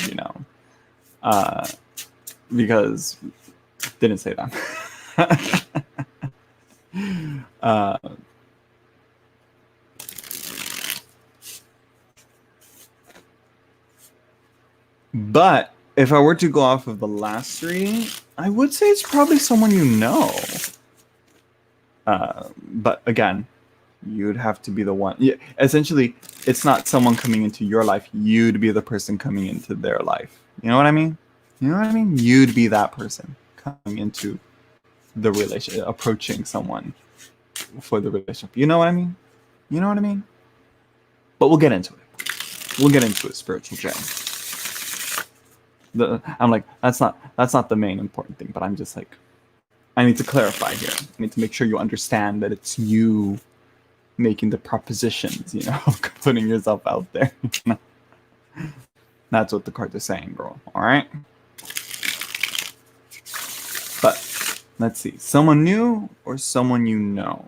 because didn't say that. But if I were to go off of the last reading, I would say it's probably someone you know. But again, you'd have to be the one. Yeah, essentially, it's not someone coming into your life. You'd be the person coming into their life. You know what I mean? You'd be that person coming into the relationship, approaching someone for the relationship. You know what I mean? But we'll get into it. Spiritual J. I'm like, that's not the main important thing, but I'm just like, I need to clarify here. I need to make sure you understand that it's you making the propositions, putting yourself out there. That's what the cards are saying, girl. All right. But let's see, someone new or someone you know?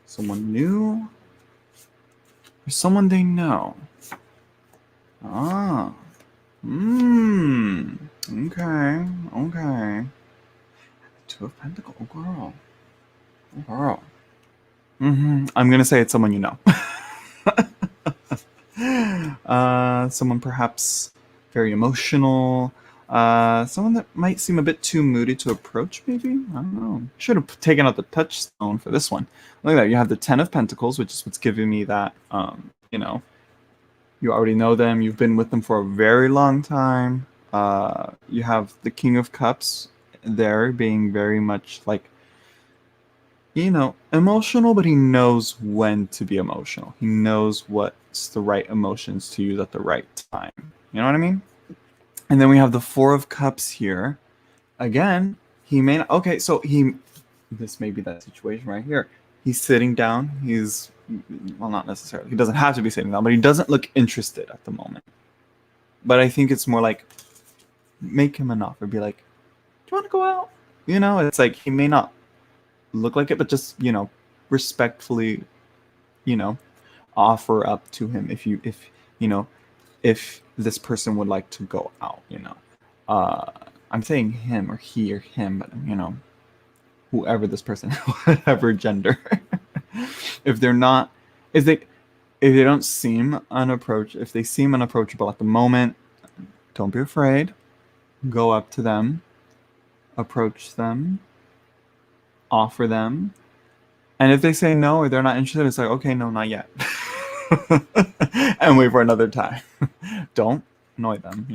Someone new or someone they know? Ah. Okay. Two of Pentacles. Oh, girl. I'm gonna say it's someone you know. Someone perhaps very emotional. Someone that might seem a bit too moody to approach, maybe? I don't know. Should have taken out the touchstone for this one. Look at that. You have the Ten of Pentacles, which is what's giving me that, you already know them. You've been with them for a very long time. You have the King of Cups there being very much like, emotional, but he knows when to be emotional. He knows what's the right emotions to use at the right time. You know what I mean? And then we have the Four of Cups here. Again, he may not, okay, so this may be that situation right here. He's sitting down. Well, not necessarily. He doesn't have to be sitting down, but he doesn't look interested at the moment. But I think it's more like, make him an offer. Be like, do you want to go out? It's like, he may not look like it, but just, respectfully, offer up to him if this person would like to go out, I'm saying him or he or him, but whoever this person, whatever gender. If they don't seem if they seem unapproachable at the moment, don't be afraid. Go up to them, approach them, offer them. And if they say no or they're not interested, it's like, okay, no, not yet. And wait for another time. Don't annoy them,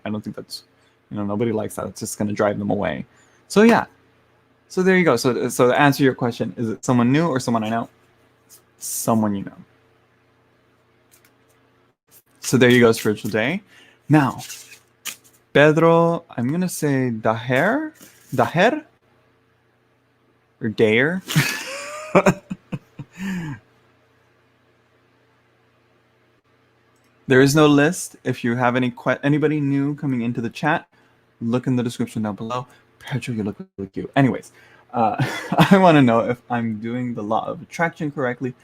I don't think that's, nobody likes that. It's just going to drive them away. So yeah. So there you go. So to answer your question, is it someone new or someone I know? Someone you know. So there you go, Spiritual Day. Now, Pedro, I'm going to say Daher or Dare. There is no list. If you have anybody new coming into the chat, look in the description down below. Pedro, you look really cute. Anyways, I want to know if I'm doing the law of attraction correctly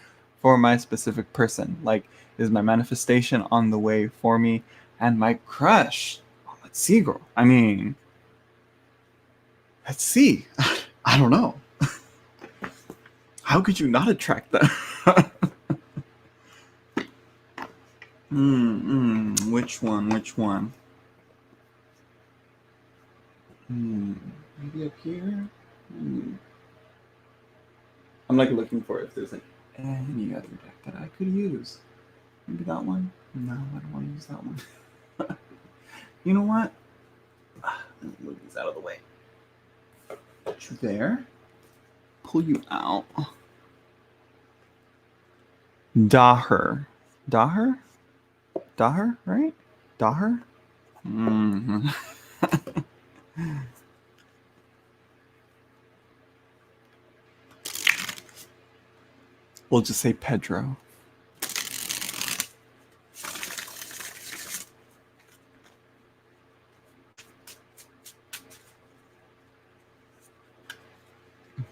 for my specific person. Like, is my manifestation on the way for me and my crush? Well, let's see, girl. I mean, let's see. I don't know. How could you not attract that? Which one? Which one? Maybe up here? I'm like looking for if there's like any other deck that I could use. Maybe that one? No, I don't want to use that one. You know what? Let me move these out of the way. Put you there. Pull you out. Daher. Daher? Daher, right? Daher? Mm-hmm. We'll just say Pedro.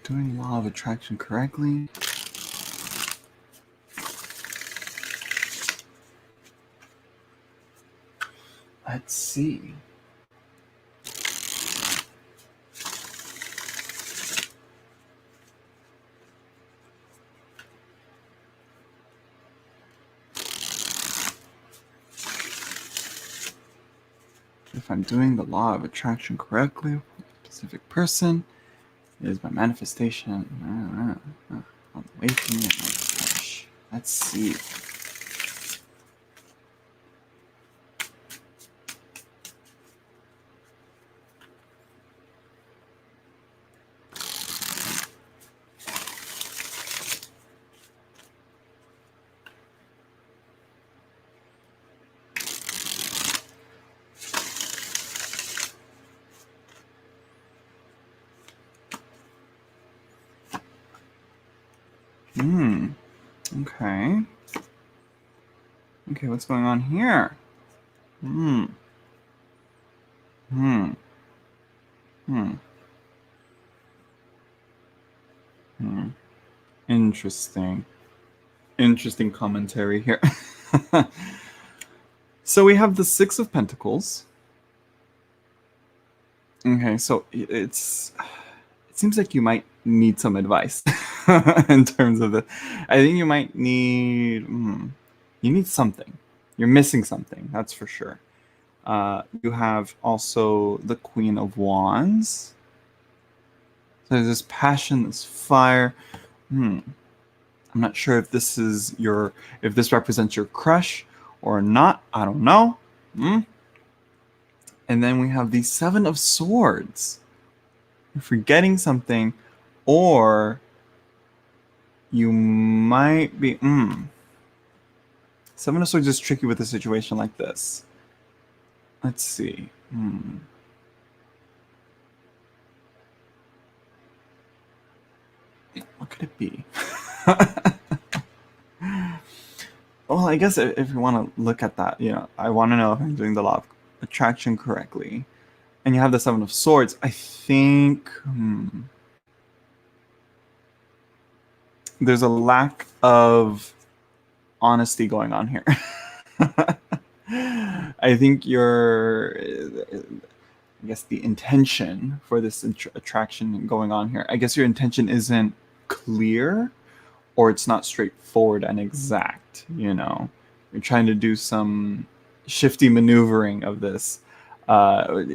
Doing law of attraction correctly. Let's see. If I'm doing the law of attraction correctly, a specific person is my manifestation on the way from me. Let's see. Okay. Okay, what's going on here? Interesting. Interesting commentary here. So we have the Six of Pentacles. Okay, so it seems like you might need some advice in terms of the. I think you might need. You need something. You're missing something. That's for sure. You have also the Queen of Wands. So there's this passion, this fire. I'm not sure if this is if this represents your crush or not. I don't know. And then we have the Seven of Swords. You're forgetting something, or you might be. Seven of Swords is tricky with a situation like this. Let's see. What could it be? Well, I guess if you want to look at that, I want to know if I'm doing the law of attraction correctly. And you have the Seven of Swords. I think there's a lack of honesty going on here. I think I guess the intention for this attraction going on here, I guess your intention isn't clear, or it's not straightforward and exact. You're trying to do some shifty maneuvering of this, or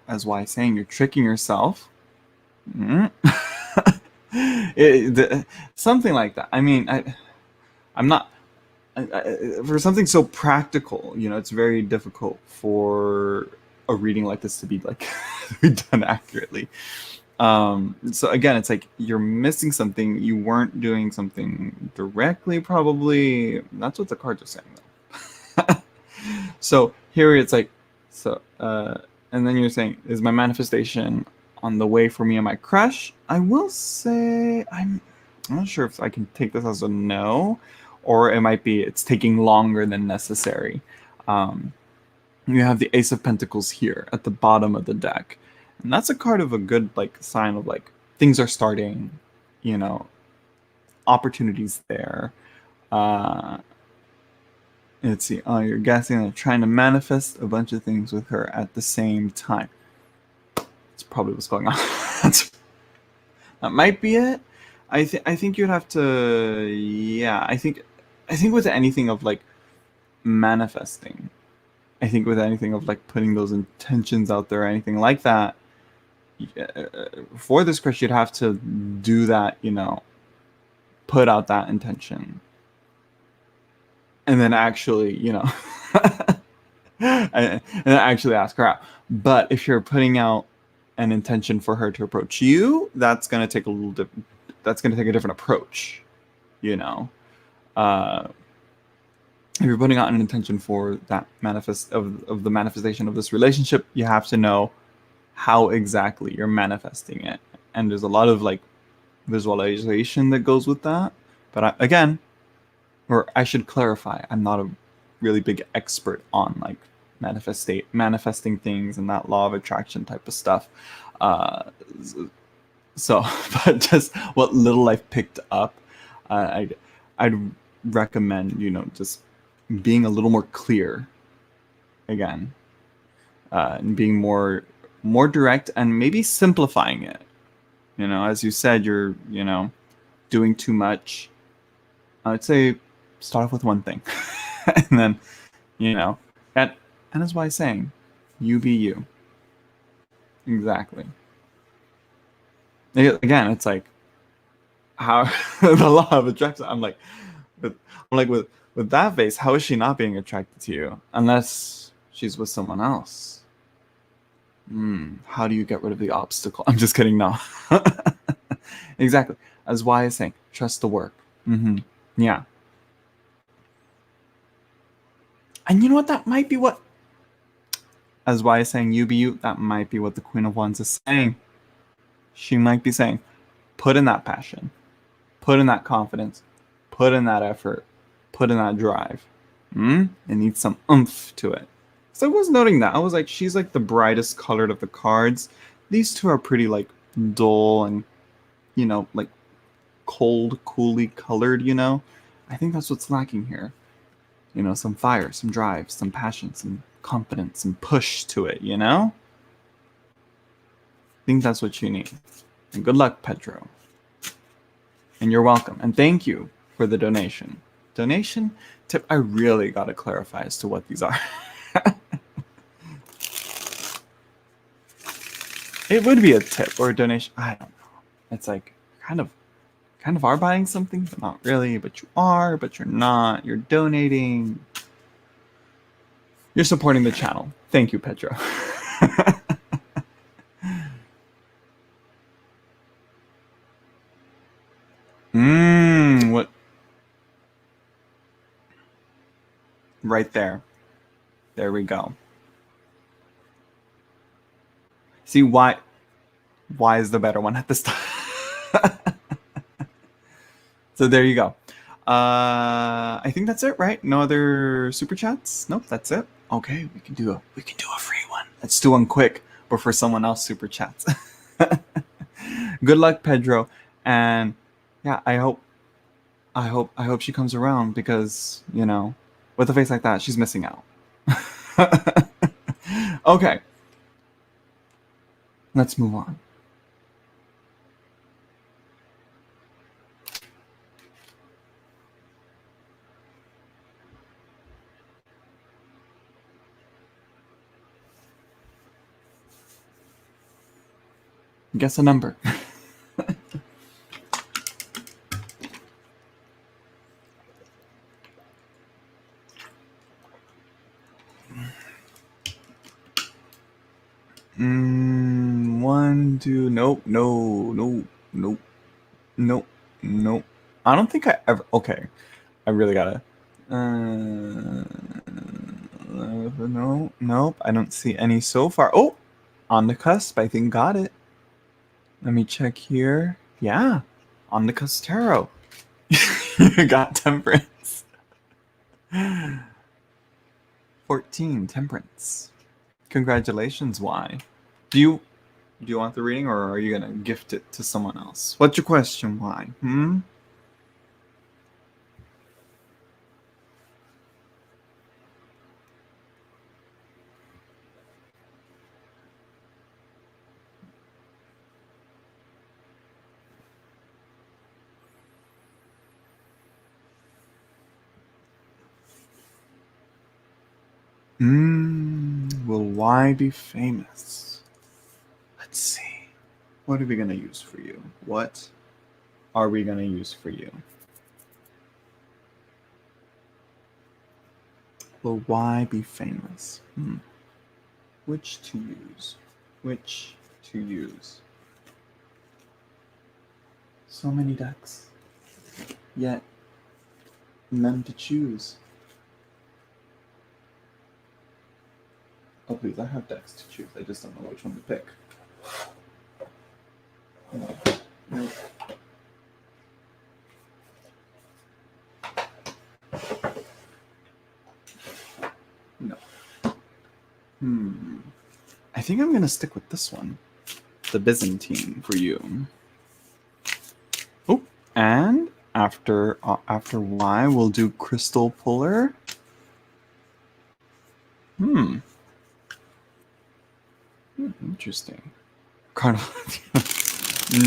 as Y is saying, you're tricking yourself. Something like that. I mean, I'm not. For something so practical, it's very difficult for a reading like this to be done accurately. So again, it's like you're missing something. You weren't doing something directly, probably. That's what the cards are saying, though. So here it's like, and then you're saying, is my manifestation on the way for me and my crush? I will say I'm not sure if I can take this as a no, or it might be it's taking longer than necessary. You have the Ace of Pentacles here at the bottom of the deck. And that's a card of a good sign of things are starting, opportunities there. Let's see. Oh, you're guessing and trying to manifest a bunch of things with her at the same time. That's probably what's going on. That might be it. I think you'd have to. Yeah, I think I think with anything of like manifesting, I think with anything of like putting those intentions out there or anything like that, for this crush, you'd have to do that, put out that intention. And then actually, and then actually ask her out. But if you're putting out an intention for her to approach you, that's going to take that's going to take a different approach, uh, if you're putting out an intention for that of the manifestation of this relationship, you have to know how exactly you're manifesting it. And there's a lot of like visualization that goes with that. But again, or I should clarify, I'm not a really big expert on like manifesting things and that law of attraction type of stuff. So, but just what little I've picked up, I'd recommend, just being a little more clear again, and being more direct and maybe simplifying it. As you said, you're, doing too much. I would say start off with one thing, and then, and that's why I'm saying, you be you. Exactly. Again, it's like how the law of attraction. With that face, how is she not being attracted to you unless she's with someone else? How do you get rid of the obstacle? I'm just kidding. No. Exactly. As why is saying, trust the work. Yeah. And you know what? That might be what, as why is saying, you be you. That might be what the Queen of Wands is saying. She might be saying, put in that passion, put in that confidence, put in that effort, put in that drive. It needs some oomph to it. So I was noting that. I was like, she's like the brightest colored of the cards. These two are pretty like dull and, like coolly colored, I think that's what's lacking here. Some fire, some drive, some passion, some confidence, some push to it, I think that's what you need. And good luck, Pedro. And you're welcome. And thank you for the donation. Donation tip, I really got to clarify as to what these are. It would be a tip or a donation. I don't know. It's like kind of are buying something, but not really. But you are, but you're not. You're donating. You're supporting the channel. Thank you, Pedro. What? Right there. There we go. See why is the better one at this time? So there you go. I think that's it, right? No other super chats? Nope, that's it. Okay, we can do a free one. Let's do one quick before someone else super chats. Good luck, Pedro, and yeah, I hope she comes around because with a face like that, she's missing out. Okay, let's move on. Guess a number. One, two, nope. I don't think I ever. Okay, I really gotta. No, nope. I don't see any so far. Oh, on the cusp. I think got it. Let me check here. Yeah, on the cusp tarot. You got temperance. 14 temperance. Congratulations. Why? Do you want the reading, or are you gonna gift it to someone else? What's your question? Why? Will Y be famous? Let's see. What are we going to use for you? What are we going to use for you? Will Y be famous? Which to use? Which to use? So many decks, yet none to choose. Oh please, I have decks to choose. I just don't know which one to pick. No. I think I'm gonna stick with this one, the Byzantine, for you. Oh, and after Y, we'll do Crystal Puller. Interesting. Carnival.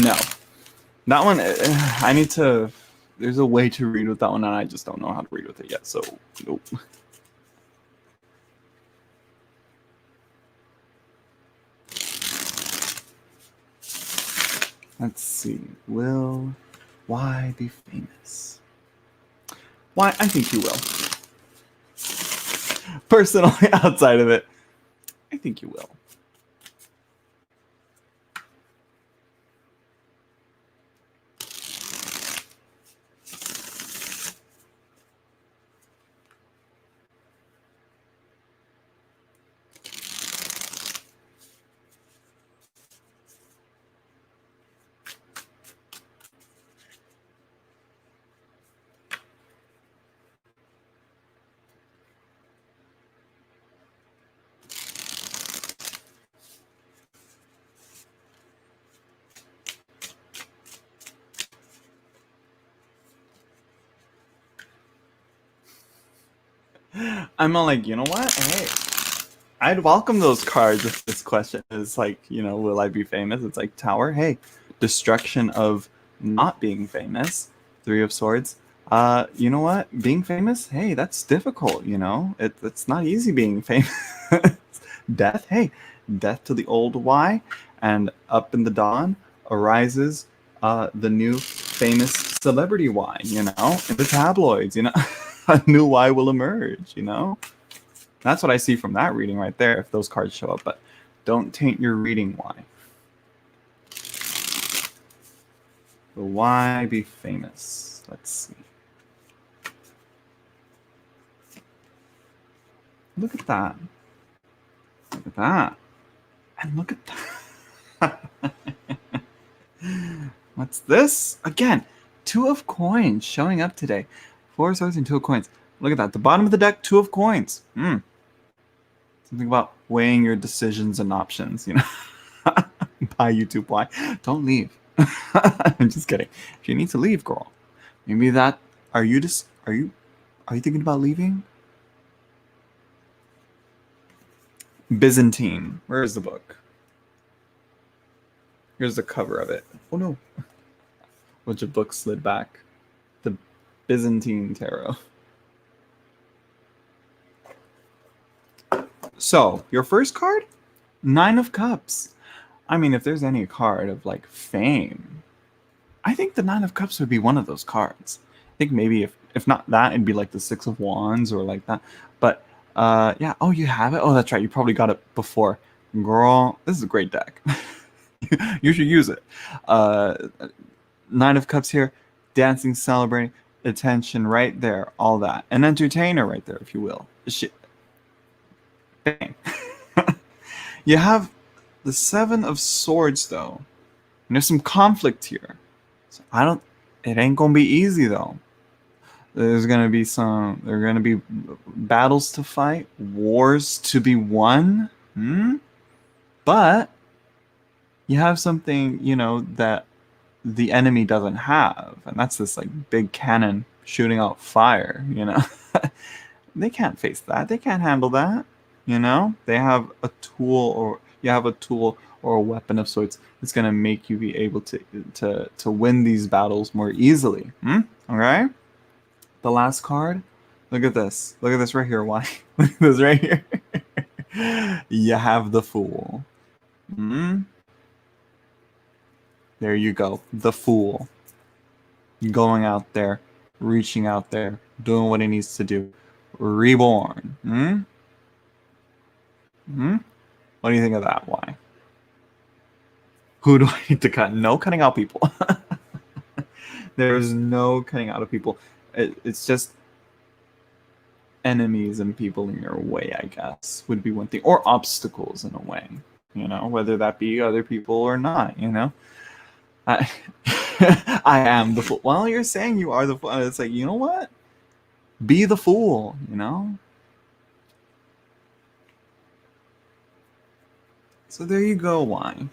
No, that one. I need to. There's a way to read with that one, and I just don't know how to read with it yet. So nope. Let's see. Will Y be famous? Why? I think you will. Personally, outside of it, I think you will. I'm all like, you know what? Hey, I'd welcome those cards if this question is like, will I be famous? It's like Tower. Hey, destruction of not being famous. 3 of Swords. You know what? Being famous, hey, that's difficult, it's not easy being famous. Death, hey, death to the old Y, and up in the dawn arises the new famous celebrity Y, in the tabloids, a new Y will emerge, That's what I see from that reading right there, if those cards show up, but don't taint your reading, Y. Will Y be famous? Let's see. Look at that. Look at that. And look at that. What's this? Again, 2 of coins showing up today. 4 of Swords and 2 of coins. Look at that. The bottom of the deck, 2 of coins. Something about weighing your decisions and options, Bye, YouTube. Why? Don't leave. I'm just kidding. If you need to leave, girl, maybe that. Are you thinking about leaving? Byzantine. Where is the book? Here's the cover of it. Oh no. A bunch of books slid back. The Byzantine Tarot. So, your first card? 9 of Cups. I mean, if there's any card of like fame, I think the 9 of Cups would be one of those cards. I think maybe if not that, it'd be like the 6 of Wands or like that. But yeah. Oh, you have it? Oh, that's right. You probably got it before. Girl, this is a great deck. You should use it. 9 of Cups here. Dancing, celebrating, attention right there. All that. An entertainer right there, if you will. Shit. Bang. You have the 7 of Swords, though. And there's some conflict here. So it ain't gonna be easy, though. There are gonna be battles to fight, wars to be won. But you have something, that the enemy doesn't have. And that's this like big cannon shooting out fire, They can't face that. They can't handle that. They have a tool, or you have a tool or a weapon of sorts that's going to make you be able to win these battles more easily. Okay? The last card, Look at this. Look at this right here. Why? Look at this right here. You have the Fool. Hmm? There you go. The Fool. Going out there, reaching out there, doing what he needs to do. Reborn. Hmm? Hmm? What do you think of that? Why? Who do I need to cut? No cutting out people. There's no cutting out of people. It's just enemies and people in your way, I guess, would be one thing. Or obstacles in a way, you know, whether that be other people or not, you know? I, I am the fool. Well, you're saying you are the fool. It's like, you know what? Be the fool, you know? So there you go, why?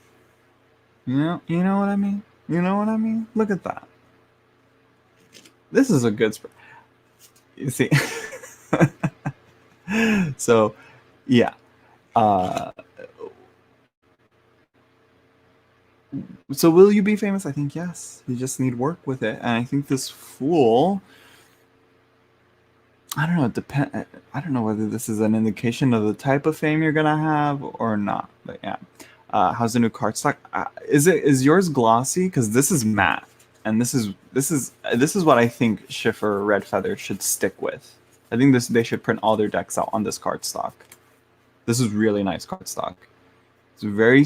You know what I mean? You know what I mean? Look at that. This is a good you see. So, yeah. Uh, so will you be famous? I think yes. You just need work with it. And I think this Fool, I don't know, I don't know whether this is an indication of the type of fame you're gonna have or not. But yeah. How's the new cardstock? Is yours glossy? Because this is matte. And this is what I think Schiffer Red Feather should stick with. I think they should print all their decks out on this cardstock. This is really nice cardstock. It's very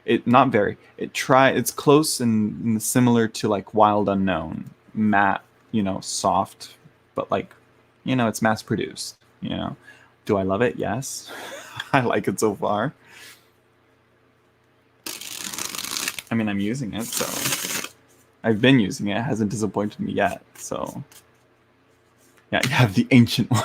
it's close and similar to like Wild Unknown, matte, you know, soft, but like, you know, it's mass produced. You know, do I love it? Yes, I like it so far. I mean, I'm using it, so I've been using it. It hasn't disappointed me yet. So yeah, you have the ancient one,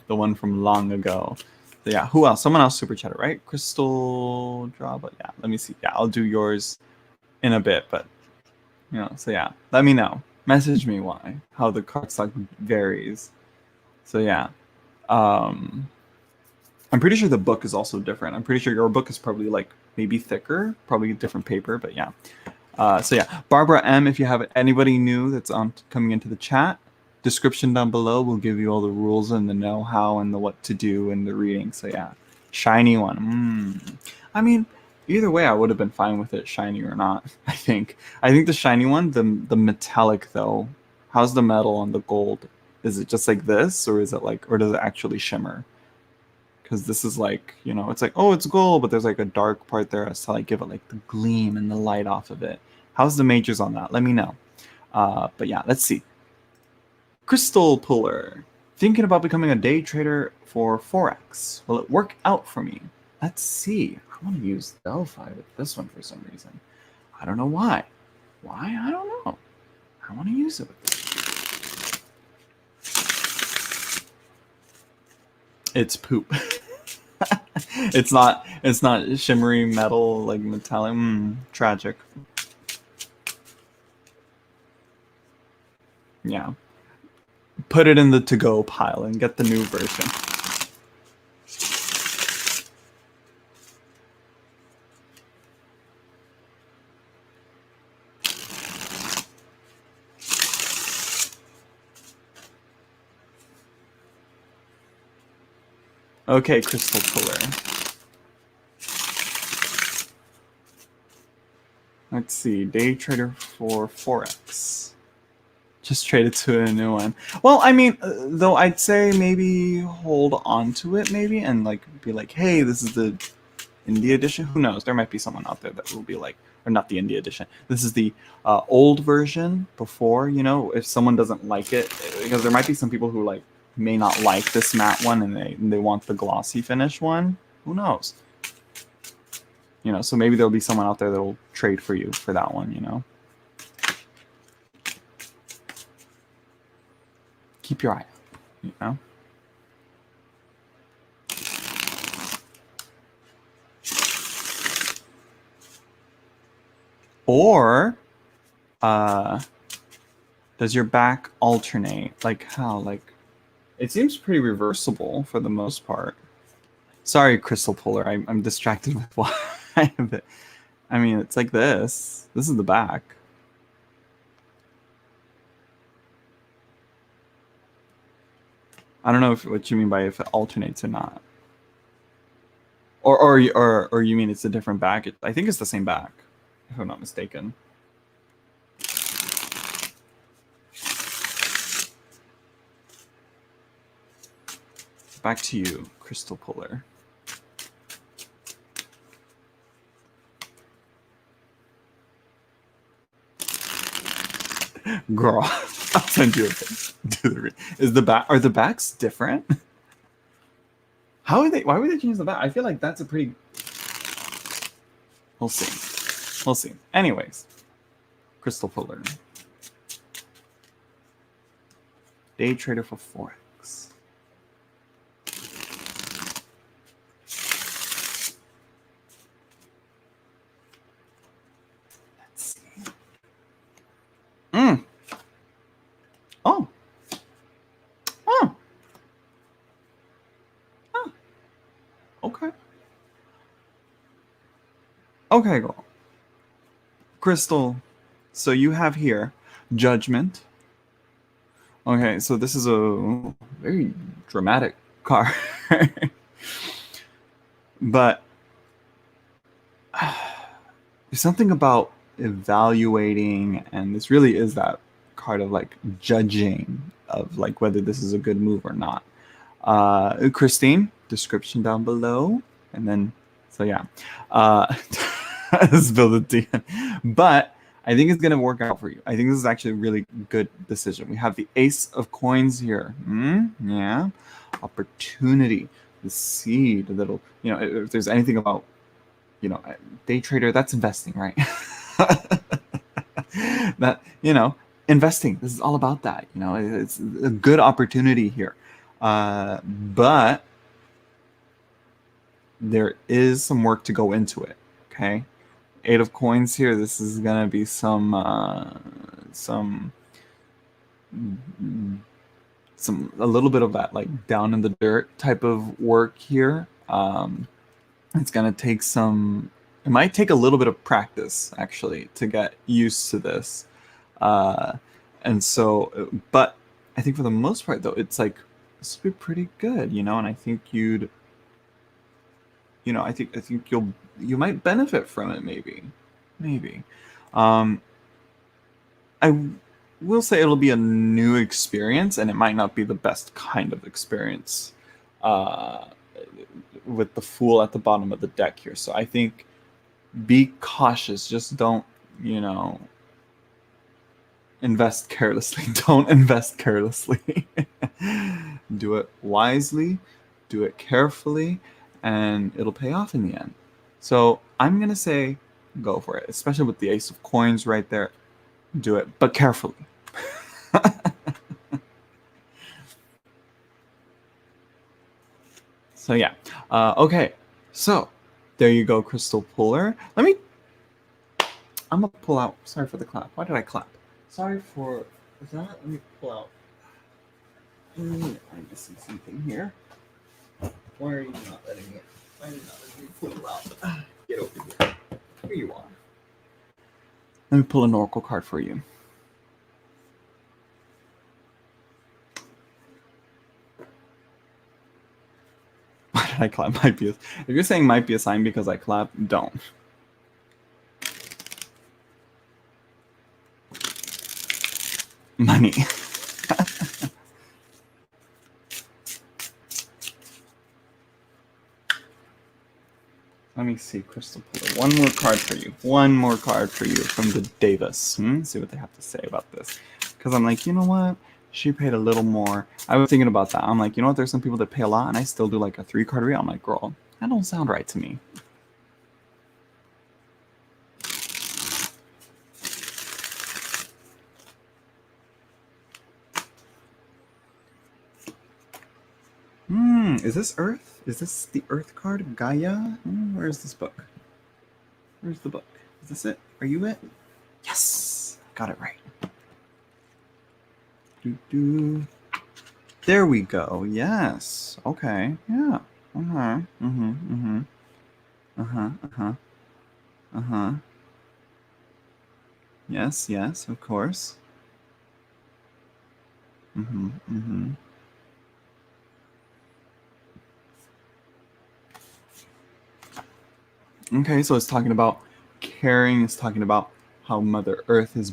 the one from long ago. So yeah, who else? Someone else super chatted, right? Crystal Draw, but yeah, let me see. Yeah, I'll do yours in a bit, but you know, so yeah, let me know. Message me why, how the cardstock varies. So yeah, I'm pretty sure the book is also different. I'm pretty sure your book is probably like maybe thicker, probably different paper, but yeah. So yeah, Barbara M, if you have anybody new that's on coming into the chat, description down below will give you all the rules and the know-how and the what to do in the reading. So yeah, shiny one. I mean, either way, I would have been fine with it, shiny or not. I think the shiny one, the metallic though. How's the metal on the gold? Is it just like this, or is it like, or does it actually shimmer? Because this is like, you know, it's like, oh, it's gold, but there's like a dark part there to like give it like the gleam and the light off of it. How's the majors on that? Let me know. But yeah, let's see. Crystal Puller. Thinking about becoming a day trader for Forex. Will it work out for me? Let's see. I want to use Delphi with this one for some reason. I don't know why. Why? I don't know. I want to use it with this. It's poop. It's not shimmery metal like metallic. Tragic. Yeah. Put it in the to-go pile and get the new version. Okay, Crystal Puller. Let's see. Day trader for Forex. Just traded to a new one. Well, I mean, though I'd say maybe hold on to it maybe and like be like, hey, this is the India edition. Who knows? There might be someone out there that will be like, or not the India edition. This is the old version before, you know, if someone doesn't like it, because there might be some people who like may not like this matte one and they want the glossy finish one. Who knows? You know, so maybe there'll be someone out there that will trade for you for that one, you know? Keep your eye out, you know? Or, does your back alternate? Like how? Like, it seems pretty reversible for the most part. Sorry, Crystal Puller, I'm distracted with why. But I mean, it's like this. This is the back. I don't know what you mean by if it alternates or not. Or you mean it's a different back? I think it's the same back, if I'm not mistaken. Back to you, Crystal Puller. Girl, I'll send you a pic. Is the back? Are the backs different? How are they? Why would they change the back? I feel like that's a pretty. We'll see. We'll see. Anyways, Crystal Puller, day trader for Forex. Let's see. Oh. Oh. Oh. Okay. Okay, girl. Crystal, so you have here Judgment. Okay, so this is a very dramatic card. But there's something about evaluating, and this really is that card of like judging of like whether this is a good move or not. Christine, description down below, and then so yeah, spill the tea. But I think it's gonna work out for you. I think this is actually a really good decision. We have the Ace of Coins here. Yeah, opportunity, the seed that'll, you know, if there's anything about, you know, day trader, that's investing, right? That, you know, investing, this is all about that. You know, it's a good opportunity here. But there is some work to go into it. Okay, Eight of Coins here. This is gonna be some a little bit of that like down in the dirt type of work here. It's gonna take some. It might take a little bit of practice actually to get used to this. And so, but I think for the most part though, it's like this would be pretty good, you know. And I think you'd, you know, I think you might benefit from it, maybe. I will say it'll be a new experience, and it might not be the best kind of experience with the Fool at the bottom of the deck here. So I think be cautious. Just don't, you know, invest carelessly. Don't invest carelessly. Do it wisely, do it carefully, and it'll pay off in the end. So I'm going to say go for it, especially with the Ace of Coins right there. Do it, but carefully. So yeah. Okay. So there you go, Crystal Puller. I'm going to pull out. Sorry for the clap. Why did I clap? Sorry for that. Let me pull out. I'm missing something here. Why are you not letting me? Why are you not letting me pull it out? Get over here. Here you are. Let me pull an Oracle card for you. Why did I clap? Might be. If you're saying might be a sign because I clap, don't. Money. Let me see, Crystal Puller. One more card for you. One more card for you from the Davis. See what they have to say about this. Because I'm like, you know what? She paid a little more. I was thinking about that. I'm like, you know what? There's some people that pay a lot, and I still do like a 3-card read. I'm like, girl, that don't sound right to me. Is this Earth? Is this the Earth card? Gaia? Where is this book? Where's the book? Is this it? Are you it? Yes! Got it right. There we go. Yes. Okay. Yeah. Yes, of course. Okay, so it's talking about caring. It's talking about how Mother Earth is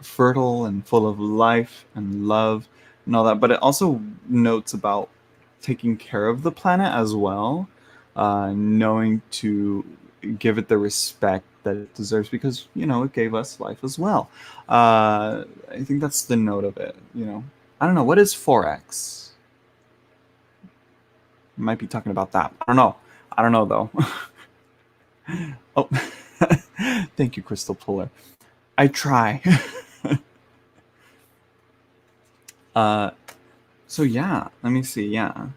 fertile and full of life and love and all that. But it also notes about taking care of the planet as well, knowing to give it the respect that it deserves because it gave us life as well. I think that's the note of it. I don't know what is forex. Might be talking about that. I don't know. I don't know though. Oh, thank you, Crystal Puller. I try. uh, so yeah, let me see. Yeah.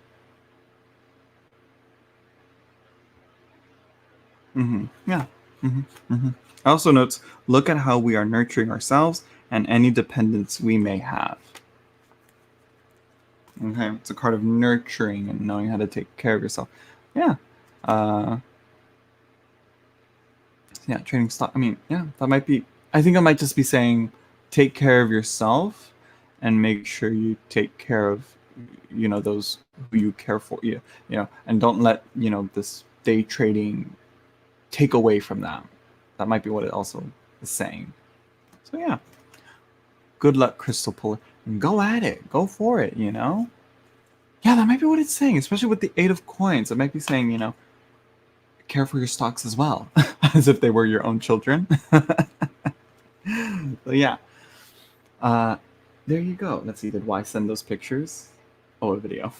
Yeah. I also notes look at how we are nurturing ourselves and any dependence we may have. Okay, it's a card of nurturing and knowing how to take care of yourself. Yeah. Uh, yeah, trading stock. I mean, yeah, that might be. I think I might just be saying, take care of yourself, and make sure you take care of, those who you care for. And don't let this day trading take away from that. That might be what it also is saying. So yeah, good luck, Crystal Puller. Go at it. Go for it. Yeah, that might be what it's saying, especially with the 8 of Coins. It might be saying, care for your stocks as well, as if they were your own children. So yeah, uh, there you go. Let's see. Did Y send those pictures? Oh, a video.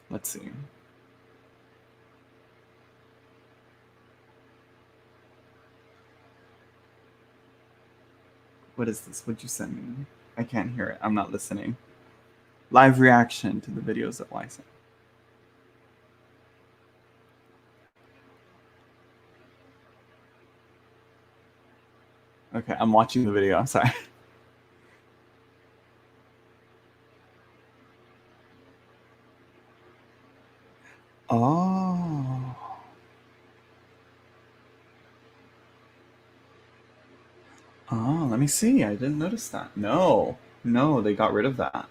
Let's see. What is this? What'd you send me? I can't hear it. I'm not listening. Live reaction to the videos that Y sent. Okay, I'm watching the video. I'm sorry. Oh. Oh, let me see. I didn't notice that. No. No, they got rid of that.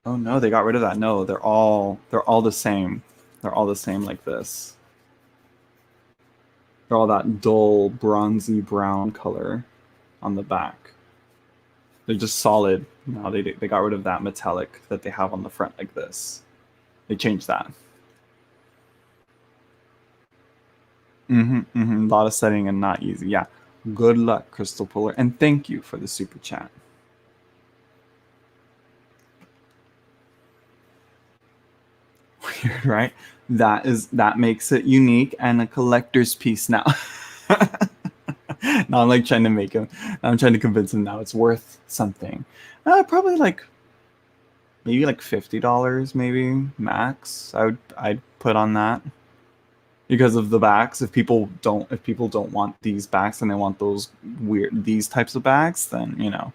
Oh no, they got rid of that. No, they're all the same. They're all the same like this. They're all that dull bronzy brown color on the back. They're just solid. No, they got rid of that metallic that they have on the front like this. They changed that. A lot of setting and not easy. Yeah. Good luck, Crystal Puller, and thank you for the super chat. Weird, right? That makes it unique and a collector's piece now. Now I'm like trying to make him. I'm trying to convince him now it's worth something. Probably like maybe like $50, maybe max. I'd put on that because of the backs. If people don't want these backs and they want these types of backs, then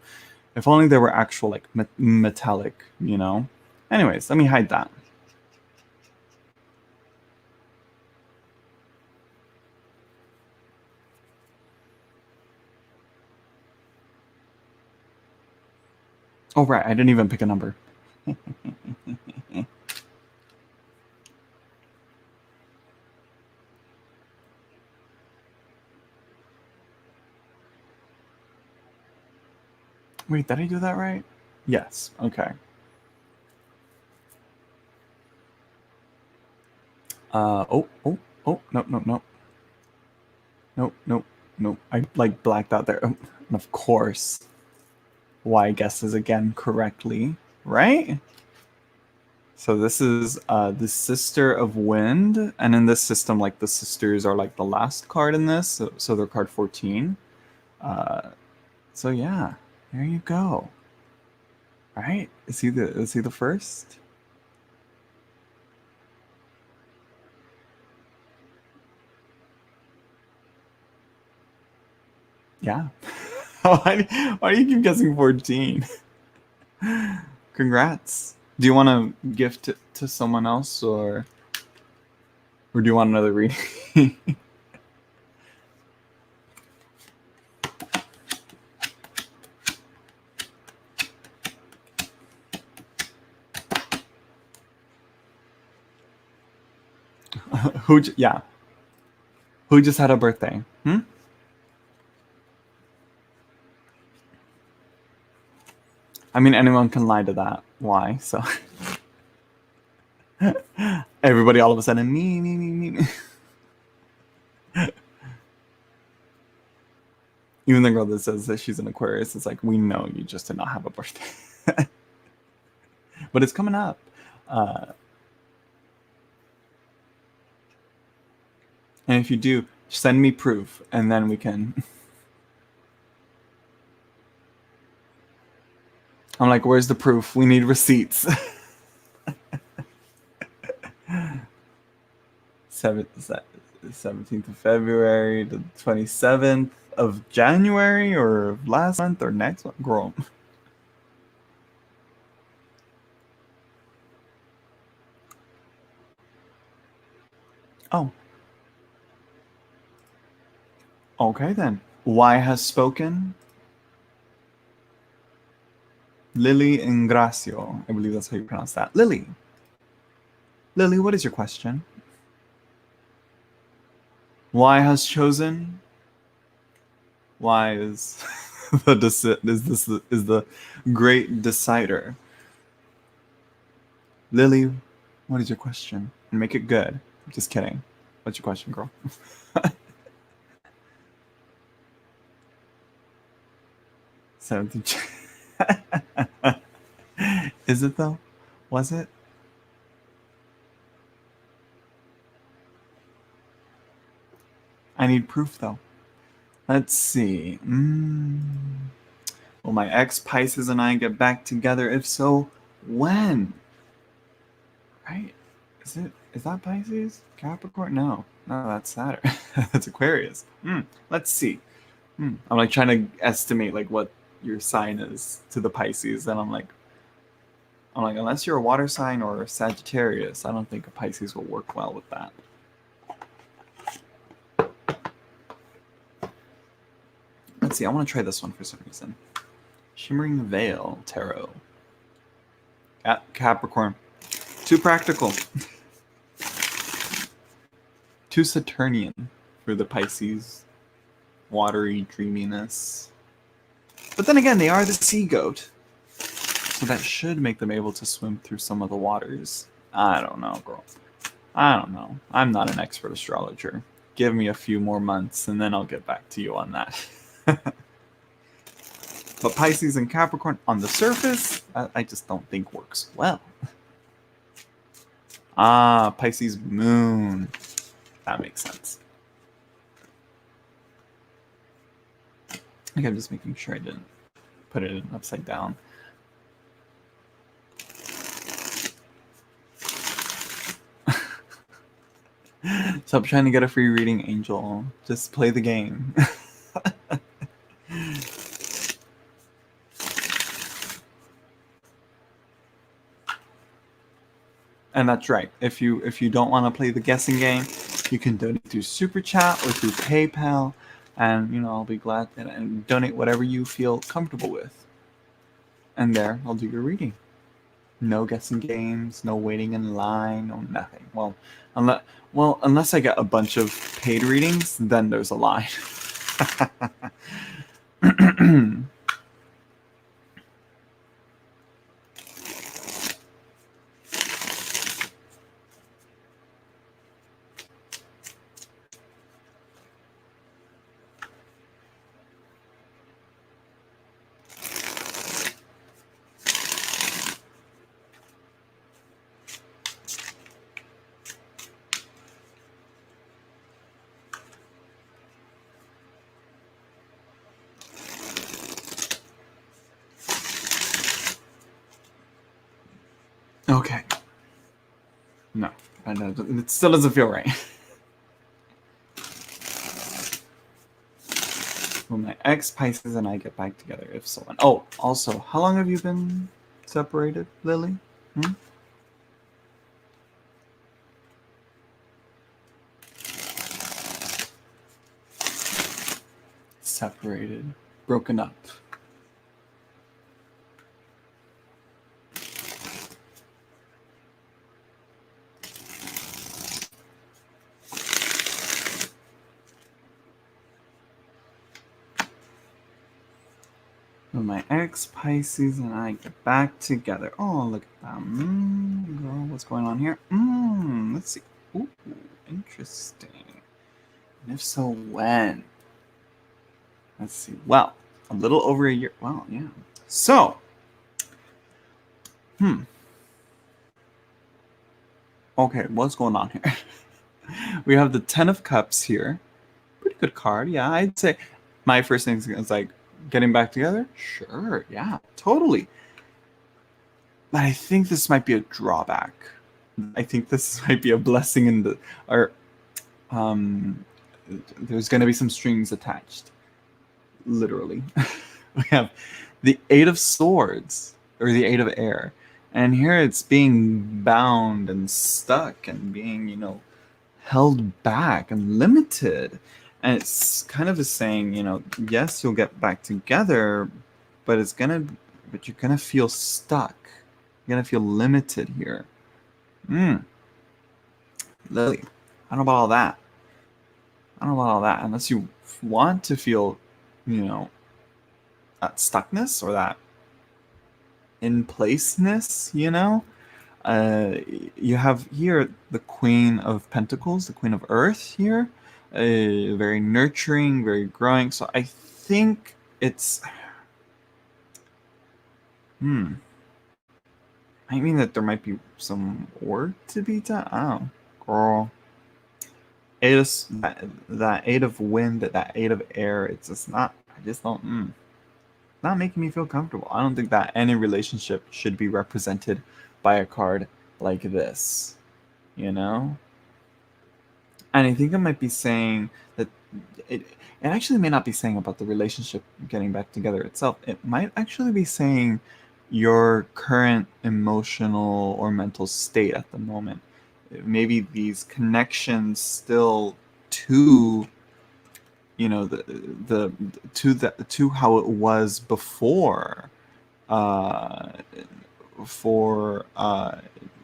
if only there were actual like metallic. Anyways, let me hide that. Oh right, I didn't even pick a number. Wait, did I do that right? Yes. Okay. Oh, no, no, no. Nope, nope, nope. I like blacked out there. Oh, and of course, Y guesses again correctly, right? So this is the Sister of Wind, and in this system, like the sisters are like the last card in this, so they're card 14. So yeah, there you go. Right? Is he the first? Yeah. Why do you keep guessing 14? Congrats. Do you want to gift it to someone else, or do you want another reading? Yeah. Who just had a birthday? I mean, anyone can lie to that. Why? So everybody all of a sudden, me. Even the girl that says that she's an Aquarius is like, we know you just did not have a birthday. But it's coming up. And if you do, send me proof, and then we can. I'm like, where's the proof? We need receipts. 17th of February to 27th of January, or last month, or next month. Girl. Oh. Okay then. Y has spoken. Lily Ingracio. I believe that's how you pronounce that. Lily. Lily, what is your question? Y has chosen. Y is the great decider. Lily, what is your question? And make it good. Just kidding. What's your question, girl? Is it though? Was it? I need proof though. Let's see. Will my ex Pisces and I get back together? If so, when? Right? Is that Pisces? Capricorn? No, that's Saturn. That's Aquarius. Let's see. I'm like trying to estimate like what your sign is to the Pisces, and I'm like, unless you're a water sign or a Sagittarius, I don't think a Pisces will work well with that. Let's see. I want to try this one for some reason. Shimmering Veil Tarot. Capricorn. Too practical. Too Saturnian for the Pisces. Watery dreaminess. But then again, they are the sea goat. So that should make them able to swim through some of the waters. I don't know, girl. I don't know. I'm not an expert astrologer. Give me a few more months and then I'll get back to you on that. But Pisces and Capricorn on the surface, I just don't think works well. Pisces moon. That makes sense. I think I'm just making sure I didn't put it upside down. Stop trying to get a free reading, Angel. Just play the game. And that's right. If you don't want to play the guessing game, you can donate through Super Chat or through PayPal, and I'll be glad and donate whatever you feel comfortable with. And there, I'll do your reading. No guessing games, no waiting in line, no nothing. Well, unless I get a bunch of paid readings, then there's a line. Okay. No, it still doesn't feel right. Will my ex Pisces and I get back together? If so, and also, how long have you been separated, Lily? Separated, broken up. When my ex Pisces and I get back together. Oh, look at that. Girl, what's going on here? Let's see. Ooh, interesting. And if so, when? Let's see. Well, a little over a year. Wow, yeah. So, okay, what's going on here? We have the Ten of Cups here. Pretty good card. Yeah, I'd say my first thing is like getting back together. Sure, yeah, totally. But I think this might be a drawback. I think this might be a blessing in the or there's going to be some strings attached. Literally. We have the Eight of Swords or the Eight of Air. And here it's being bound and stuck and being, held back and limited. And it's kind of saying, yes, you'll get back together, but you're gonna feel stuck. You're gonna feel limited here. Lily, I don't know about all that. I don't know about all that. Unless you want to feel, that stuckness or that in placeness, you have here the Queen of Pentacles, the Queen of Earth here, very nurturing, very growing. So I think it's, I mean that there might be some work to be done. I don't know, girl. That Eight of Wind, that Eight of Air. It's just not. I just don't. Not making me feel comfortable. I don't think that any relationship should be represented by a card like this, And I think it might be saying that it actually may not be saying about the relationship getting back together itself. It might actually be saying your current emotional or mental state at the moment. Maybe these connections still to to how it was before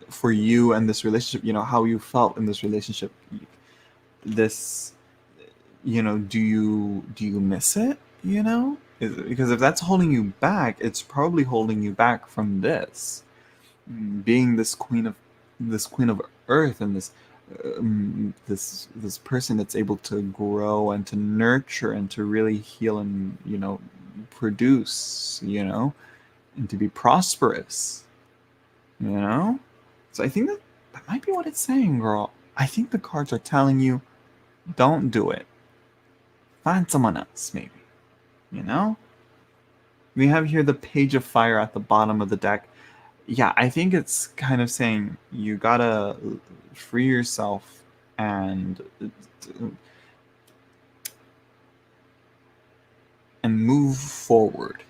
for you and this relationship, how you felt in this relationship. This, do you miss it? Because if that's holding you back, it's probably holding you back from this being this queen of earth and this person that's able to grow and to nurture and to really heal and produce and to be prosperous. So I think that might be what it's saying, girl. I think the cards are telling you, don't do it. Find someone else, maybe. We have here the Page of Fire at the bottom of the deck. Yeah, I think it's kind of saying you gotta free yourself and move forward.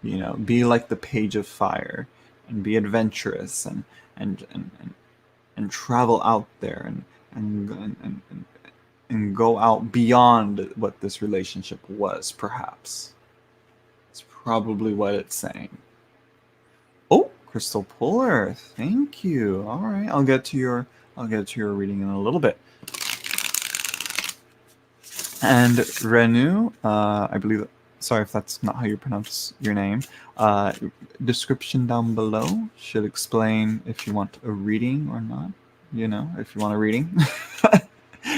Be like the Page of Fire and be adventurous and travel out there and go out beyond what this relationship was. Perhaps it's probably what it's saying. Oh, Crystal Puller, thank you. All right, I'll get to your reading in a little bit. And Renu, I believe. Sorry if that's not how you pronounce your name. Description down below should explain if you want a reading or not. If you want a reading.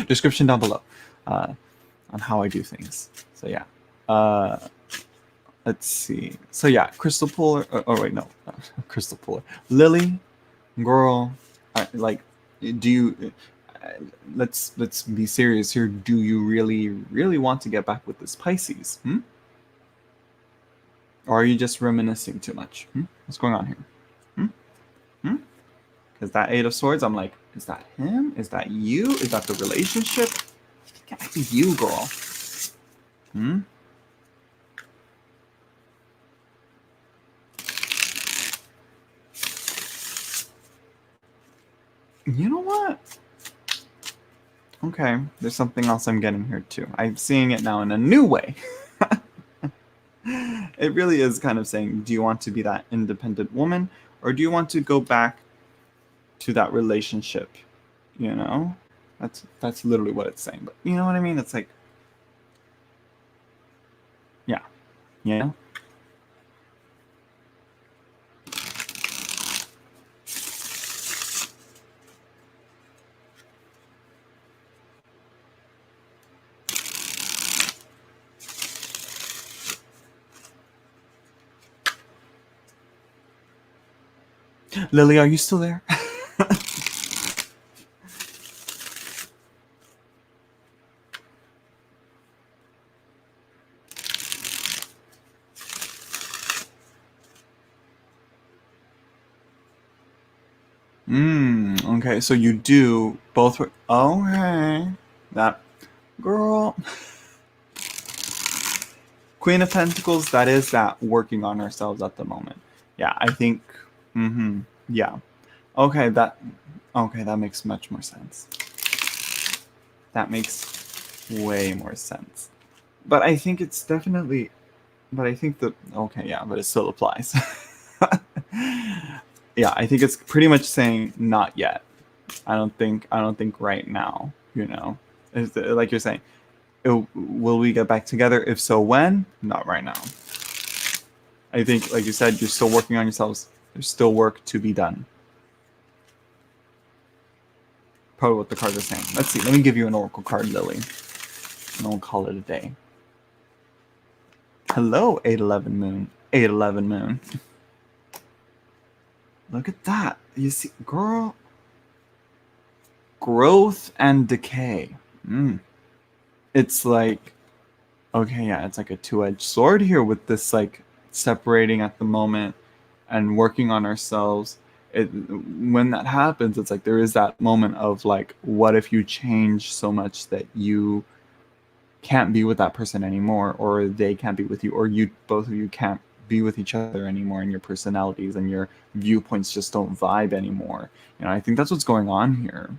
Description down below on how I do things. So yeah. Let's see. So yeah, Crystal Puller. Oh wait, no, Crystal Puller. Lily, girl, do you? Let's be serious here. Do you really want to get back with this Pisces? Or are you just reminiscing too much? What's going on here? Because that Eight of Swords, I'm like, is that him? Is that you? Is that the relationship? It can't be you, girl. You know what? Okay, there's something else I'm getting here too. I'm seeing it now in a new way. It really is kind of saying, do you want to be that independent woman, or do you want to go back to that relationship? That's literally what it's saying. But you know what I mean? It's like, yeah. Lily, are you still there? Okay, so you do both. Okay. That girl. Queen of Pentacles, that is that working on ourselves at the moment. Yeah, I think. Yeah. Okay, that makes much more sense. That makes way more sense. But I think it's definitely. But I think that. Okay, yeah, but it still applies. Yeah, I think it's pretty much saying not yet. I don't think right now. Like you're saying, will we get back together? If so, when? Not right now. I think, like you said, you're still working on yourselves. There's still work to be done. Probably what the cards are saying. Let's see. Let me give you an oracle card, Lily. And we'll call it a day. Hello, 811 Moon. 811 Moon. Look at that. You see, girl. Growth and decay. It's like, okay, yeah, it's like a two-edged sword here with this like separating at the moment and working on ourselves. When that happens, it's like there is that moment of like, what if you change so much that you can't be with that person anymore, or they can't be with you, or you both of you can't be with each other anymore, and your personalities and your viewpoints just don't vibe anymore. I think that's what's going on here.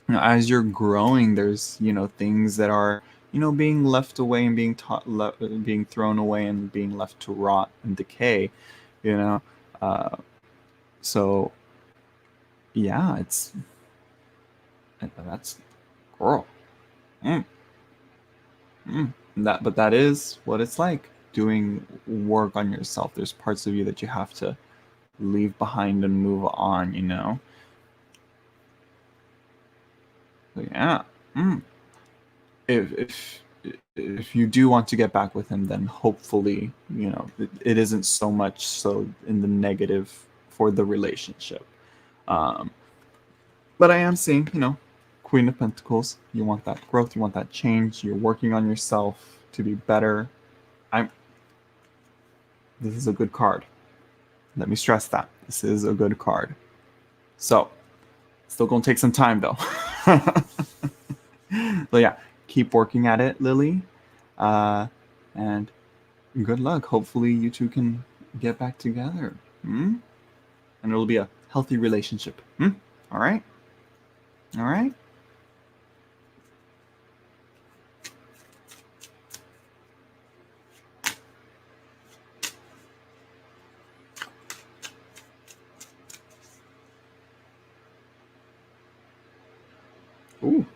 As you're growing, there's things that are being left away and being thrown away and being left to rot and decay. So yeah, that's girl. But that is what it's like doing work on yourself. There's parts of you that you have to leave behind and move on. So yeah. If you do want to get back with him, then hopefully it isn't so much so in the negative for the relationship. But I am seeing Queen of Pentacles. You want that growth, you want that change, you're working on yourself to be better. This is a good card. Let me stress that. This is a good card. So, still gonna take some time though. So yeah, keep working at it, Lily. And good luck. Hopefully you two can get back together. And it'll be a healthy relationship. All right? All right? Ooh.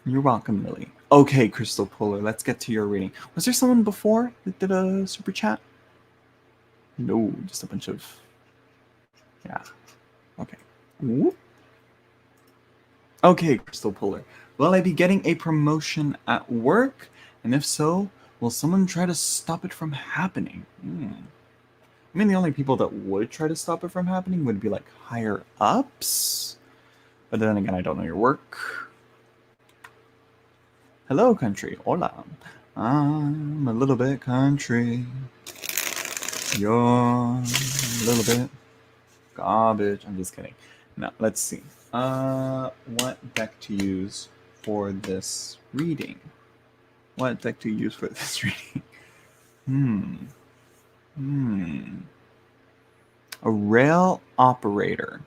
You're welcome, Lily. Okay, Crystal Polar, let's get to your reading. Was there someone before that did a super chat? No, just a bunch of... Yeah. Okay. Ooh. Okay, Crystal Polar. Will I be getting a promotion at work? And if so, will someone try to stop it from happening? I mean, the only people that would try to stop it from happening would be like higher ups. But then again, I don't know your work. Hello, country. Hola. I'm a little bit country. You're a little bit garbage. I'm just kidding. Now, let's see. What deck to use for this reading? What deck to use for this reading? A rail operator.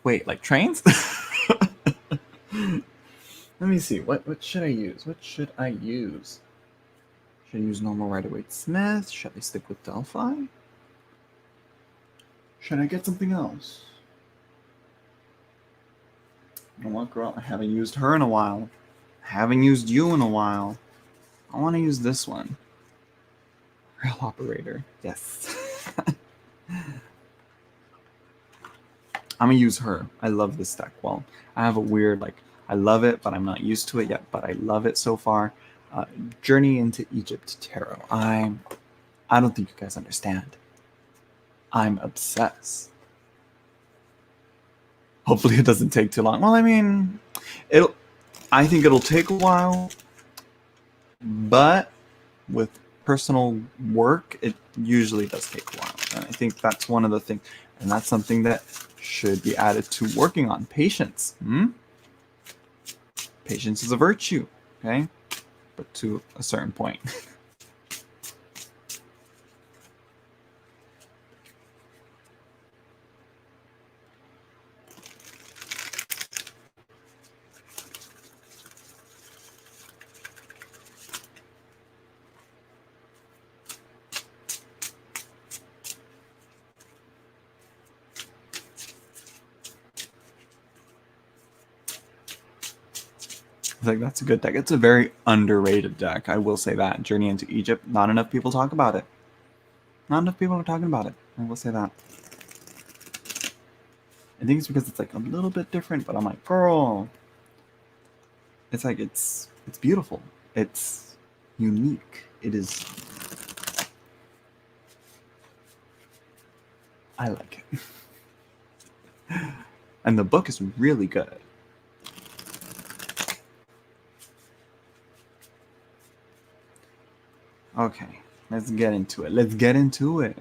Wait, like trains? Let me see. What should I use? What should I use? Should I use normal Rider-Waite Smith? Should I stick with Delphi? Should I get something else? You know what, girl? I haven't used her in a while. I haven't used you in a while. I want to use this one. Rail operator. Yes. I'm going to use her. I love this deck. Well, I have a weird, I love it, but I'm not used to it yet, but I love it so far. Journey into Egypt tarot. I don't think you guys understand. I'm obsessed. Hopefully it doesn't take too long. Well, I mean, I think it'll take a while, but with personal work, it usually does take a while. And I think that's one of the things, and that's something that should be added to working on patience. Patience is a virtue, okay? But to a certain point. Like, that's a good deck. It's a very underrated deck. I will say that. Journey into Egypt, not enough people talk about it. Not enough people are talking about it. I will say that. I think it's because it's like a little bit different, but I'm like, girl. It's like, it's beautiful. It's unique. It is. I like it. And the book is really good. Okay, let's get into it. Let's get into it.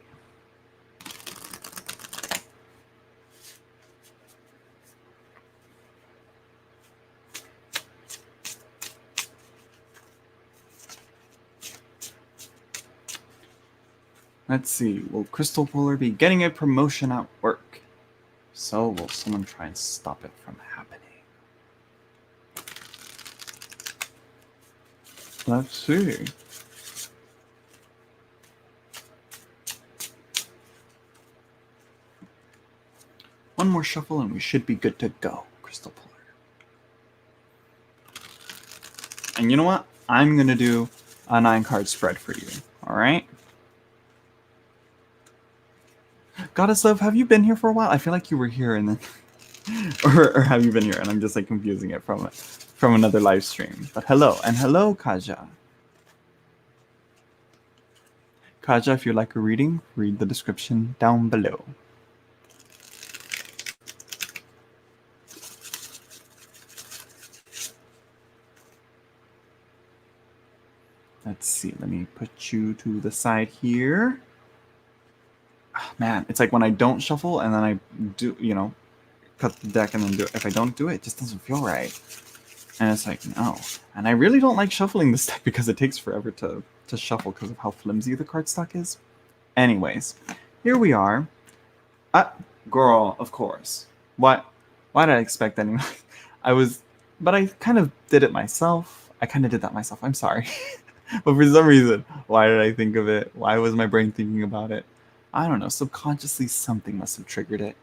Let's see. Will Crystal Polar be getting a promotion at work? So will someone try and stop it from happening? Let's see. One more shuffle and we should be good to go, Crystal Polar. And you know what? I'm going to do a 9-card spread for you. All right? Goddess Love, have you been here for a while? I feel like you were here and then... or have you been here? And I'm just like confusing it from another live stream. But hello. And hello, Kaja. Kaja, if you'd like a reading, read the description down below. Let's see. Let me put you to the side here. Oh, man, it's like when I don't shuffle and then I do, cut the deck and then do it. If I don't do it, it just doesn't feel right. And it's like, no. And I really don't like shuffling this deck because it takes forever to shuffle because of how flimsy the cardstock is. Anyways, here we are. Girl, of course. Why did I expect anyone? But I kind of did it myself. I kind of did that myself. I'm sorry. But for some reason, why did I think of it? Why was my brain thinking about it? I don't know. Subconsciously, something must have triggered it.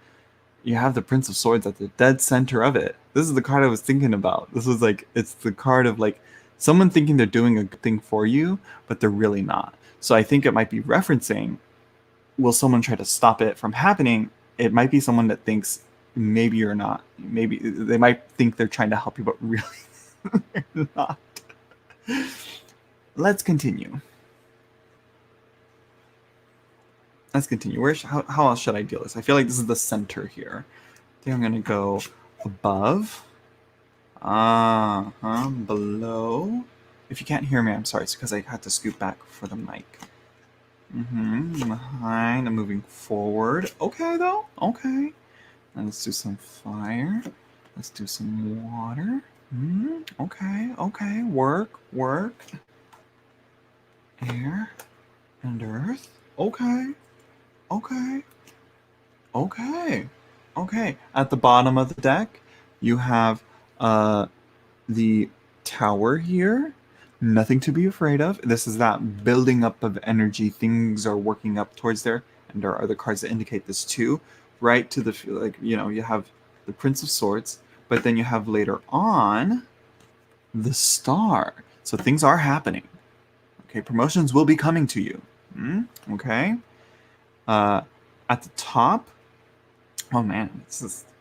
You have the Prince of Swords at the dead center of it. This is the card I was thinking about. This was like, it's the card of like someone thinking they're doing a good thing for you, but they're really not. So I think it might be referencing, will someone try to stop it from happening? It might be someone that thinks maybe you're not. Maybe they might think they're trying to help you, but really they're not. Let's continue. Let's continue. How else should I deal this? I feel like this is the center here. I think I'm going to go above. Below. If you can't hear me, I'm sorry. It's because I had to scoot back for the mic. Behind. I'm moving forward. Okay, though. Okay. And let's do some fire. Let's do some water. Okay. Work. Air and earth. Okay. At the bottom of the deck, you have the tower here. Nothing to be afraid of. This is that building up of energy. Things are working up towards there. And there are other cards that indicate this too. Right to the, you have the Prince of Swords, but then you have later on the Star. So things are happening. Okay, promotions will be coming to you. Okay. At the top, oh man,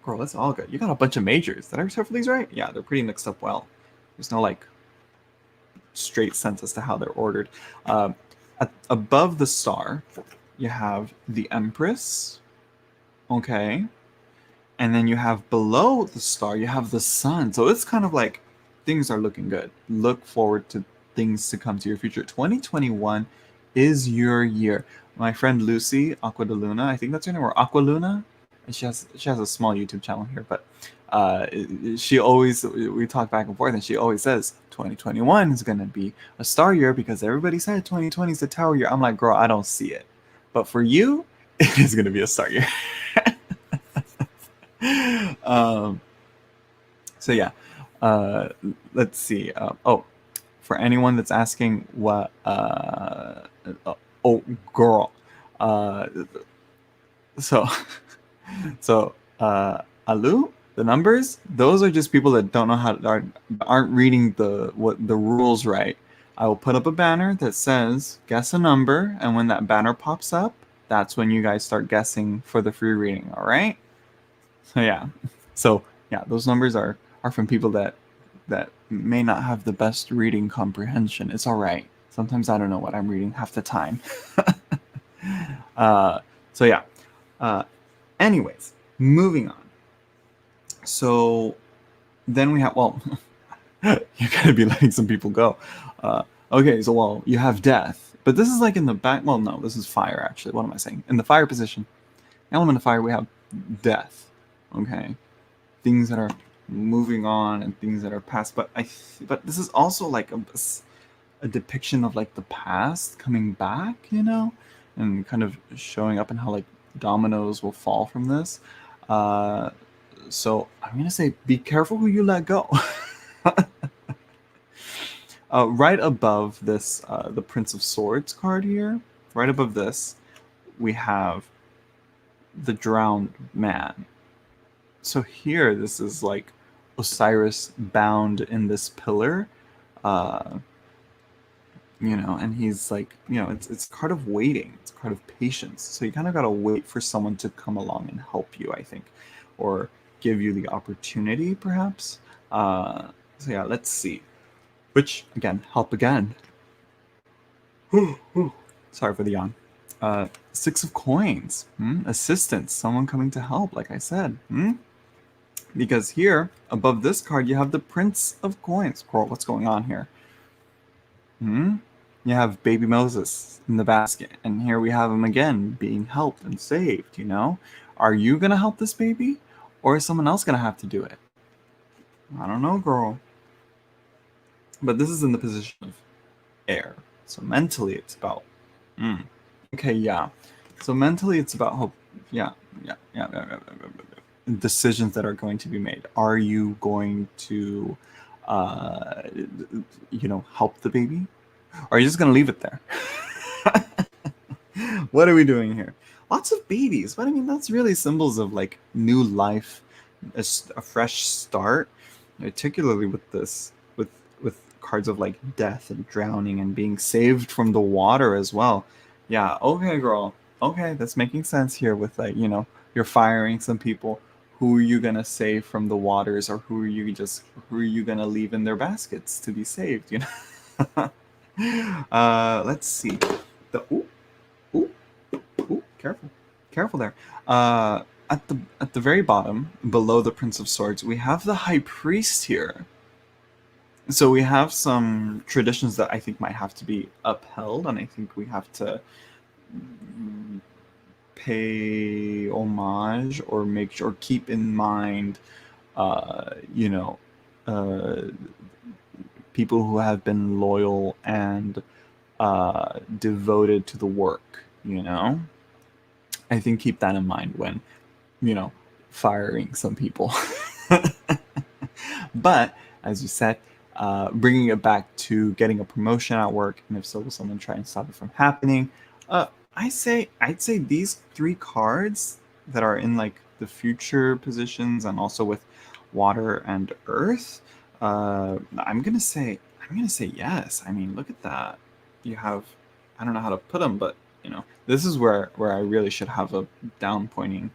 girl, that's all good. You got a bunch of majors. Did I shuffle these right? Yeah, they're pretty mixed up well. There's no like straight sense as to how they're ordered. Above the star, you have the Empress. Okay. And then you have below the star, you have the sun. So it's kind of like things are looking good. Look forward to things to come to your future. 2021 is your year. My friend Lucy, Aqua de Luna, I think that's her name, or Aqua Luna. And she has a small YouTube channel here, but she always, we talk back and forth, and she always says 2021 is going to be a star year because everybody said 2020 is a tower year. I'm like, girl, I don't see it. But for you, it is going to be a star year. So yeah, let's see. For anyone that's asking what, oh girl, so Alu, the numbers, those are just people that don't know how to, aren't reading the rules right. I will put up a banner that says guess a number, and when that banner pops up, that's when you guys start guessing for the free reading. All right. So yeah, those numbers are from people that may not have the best reading comprehension. It's all right. Sometimes I don't know what I'm reading half the time. So yeah. Anyways, moving on. So then we have, well, you're gonna be letting some people go. Okay, so well, you have death, but this is like in the back. Well, no, this is fire actually. What am I saying? In the fire position, element of fire, we have death. Okay, things that are moving on and things that are past. But but this is also like a depiction of like the past coming back, you know, and kind of showing up and how like dominoes will fall from this. So I'm gonna say, be careful who you let go. Right above this, the Prince of Swords card here, right above this, we have the Drowned Man. So here, this is like Osiris bound in this pillar, you know, and he's like, you know, it's a card of waiting, it's a card of patience. So you kind of got to wait for someone to come along and help you, I think, or give you the opportunity, perhaps. So yeah, let's see. Which, again, help again. Sorry for the yawn. 6 of Coins. Assistance, someone coming to help, like I said. Because here, above this card, you have the Prince of Coins. Girl, what's going on here? You have baby Moses in the basket. And here we have him again, being helped and saved, you know? Are you going to help this baby? Or is someone else going to have to do it? I don't know, girl. But this is in the position of air. So mentally, it's about... Okay, yeah. So mentally, it's about hope. Yeah. Decisions that are going to be made. Are you going to, you know, help the baby? Or are you just going to leave it there? What are we doing here? Lots of babies. But I mean, that's really symbols of like new life, a fresh start, particularly with this, with cards of like death and drowning and being saved from the water as well. Yeah, okay, girl. Okay, that's making sense here with like, you know, you're firing some people. Who are you gonna save from the waters, or who are you gonna leave in their baskets to be saved, you know? Let's see. Careful there. At the very bottom, below the Prince of Swords, we have the High Priest here. So we have some traditions that I think might have to be upheld, and I think we have to pay homage or make sure, keep in mind, you know, people who have been loyal and devoted to the work, you know? I think keep that in mind when, you know, firing some people. But, as you said, bringing it back to getting a promotion at work, and if so, will someone try and stop it from happening? I'd say these 3 cards that are in like the future positions and also with water and earth. I'm gonna say yes. I mean, look at that. You have, I don't know how to put them, but you know, this is where I really should have a down pointing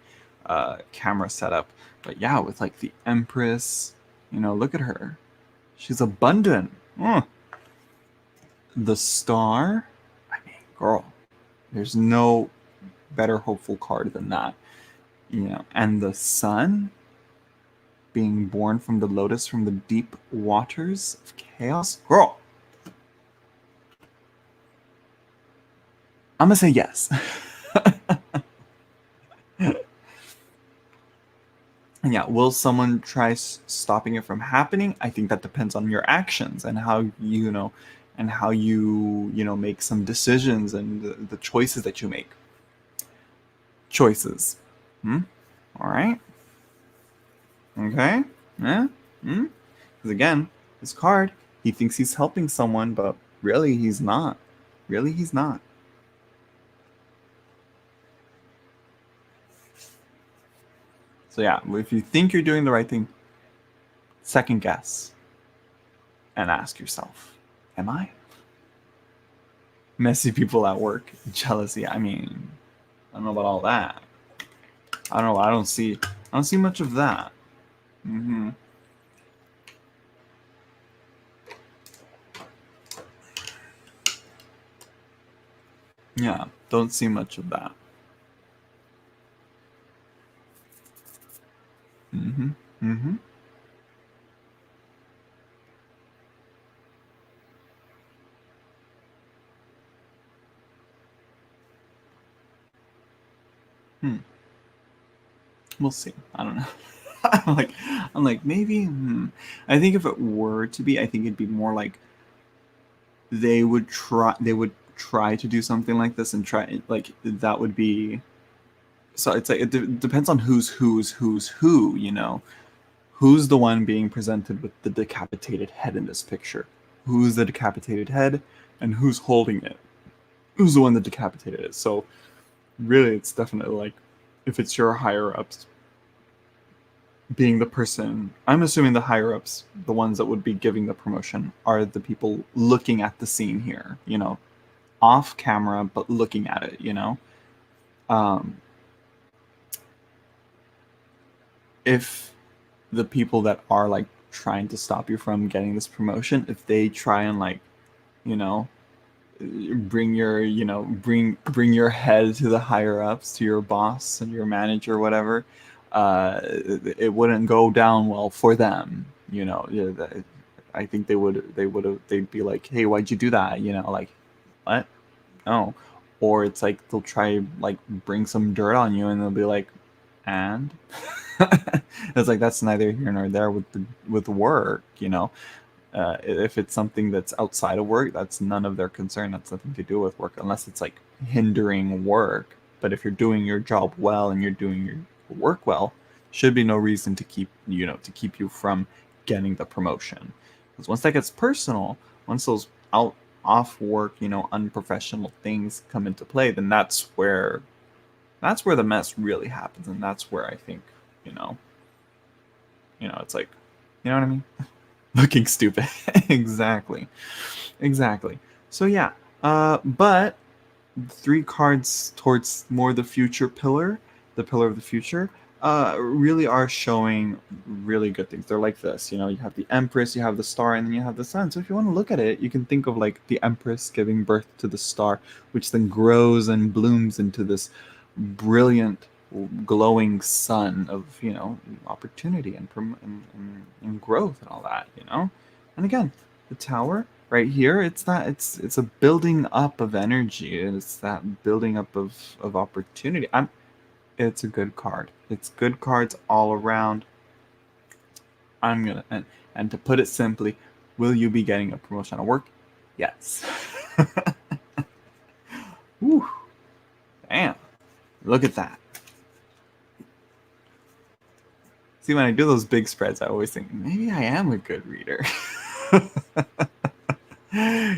camera setup. But yeah, with like the Empress, you know, look at her. She's abundant. The Star, I mean, girl, there's no better hopeful card than that. And the Sun, being born from the lotus from the deep waters of chaos. Girl, I'm gonna say yes. And yeah, will someone try stopping it from happening? I think that depends on your actions and how you make some decisions and the choices that you make. Choices. All right. Okay. Yeah. Because again, this card, he thinks he's helping someone, but really he's not. Really, he's not. So yeah, if you think you're doing the right thing, second guess and ask yourself, am I? Messy people at work, jealousy. I mean, I don't know about all that. I don't know. I don't see much of that. Yeah, don't see much of that. We'll see. I don't know. I'm like maybe. I think if it were to be, I think it'd be more like they would try to do something like this and try like that would be. So it's like it depends on who's who. Who's the one being presented with the decapitated head in this picture? Who's the decapitated head, and who's holding it? Who's the one that decapitated it? So really, it's definitely like if it's your higher ups being the person. I'm assuming the higher ups, the ones that would be giving the promotion, are the people looking at the scene here. Off camera but looking at it. Um, if the people that are like trying to stop you from getting this promotion, if they try and like, you know, bring your, bring your head to the higher ups, to your boss and your manager, whatever, it wouldn't go down well for them. I think they'd be like, hey, why'd you do that? Like, what? No. Or it's like they'll try like bring some dirt on you and they'll be like, and it's like that's neither here nor there with work. If it's something that's outside of work, that's none of their concern. That's nothing to do with work unless it's like hindering work. But if you're doing your job well and you're doing your work well, should be no reason to keep you from getting the promotion. Because once that gets personal, once those off work, unprofessional things come into play, then that's where the mess really happens, and that's where I think, it's like, you know what I mean? Looking stupid. Exactly. So yeah, but 3 cards towards more the future pillar, the pillar of the future, really are showing really good things. They're like this, you have the Empress, you have the Star, and then you have the Sun. So if you want to look at it, you can think of like the Empress giving birth to the Star, which then grows and blooms into this brilliant glowing sun of opportunity and growth and all that. And again, the Tower right here, it's a building up of energy. It's that building up of opportunity. It's a good card. It's good cards all around. I'm gonna and to put it simply, will you be getting a promotion at work? Yes. Whew. Damn. Look at that. See, when I do those big spreads, I always think, maybe I am a good reader.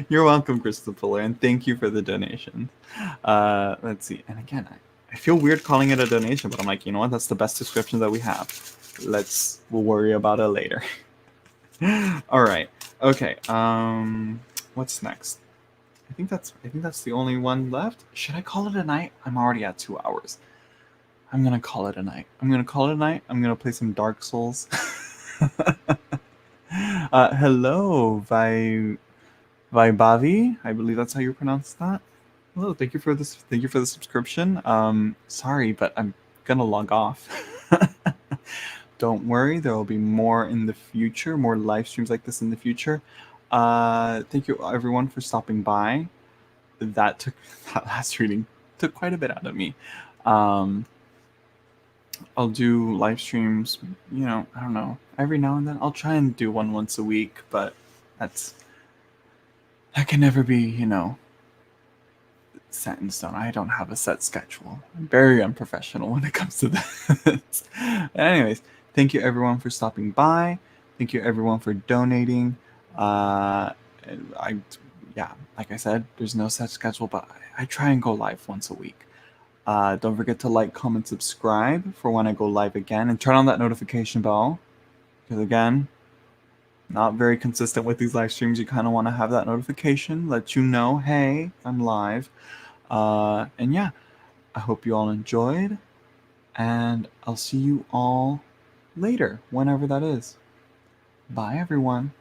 You're welcome, Crystal Fuller, and thank you for the donation. Let's see. And again, I feel weird calling it a donation, but I'm like, you know what? That's the best description that we have. We'll worry about it later. All right. Okay. What's next? I think that's the only one left. Should I call it a night? I'm already at 2 hours. I'm gonna call it a night. I'm gonna play some Dark Souls. Hello, Vaibavi, I believe that's how you pronounce that. Hello, thank you for this. Thank you for the subscription. Sorry, but I'm gonna log off. Don't worry, there will be more in the future, more live streams like this in the future. Thank you everyone for stopping by. That last reading took quite a bit out of me. I'll do live streams, I don't know, every now and then. I'll try and do one once a week, but that can never be, set in stone. I don't have a set schedule. I'm very unprofessional when it comes to this. Anyways, thank you everyone for stopping by. Thank you everyone for donating. Like I said, there's no set schedule, but I try and go live once a week. Don't forget to like, comment, subscribe for when I go live again, and turn on that notification bell, because again, not very consistent with these live streams. You kind of want to have that notification, let you know, hey, I'm live. And yeah, I hope you all enjoyed, and I'll see you all later, whenever that is. Bye, everyone.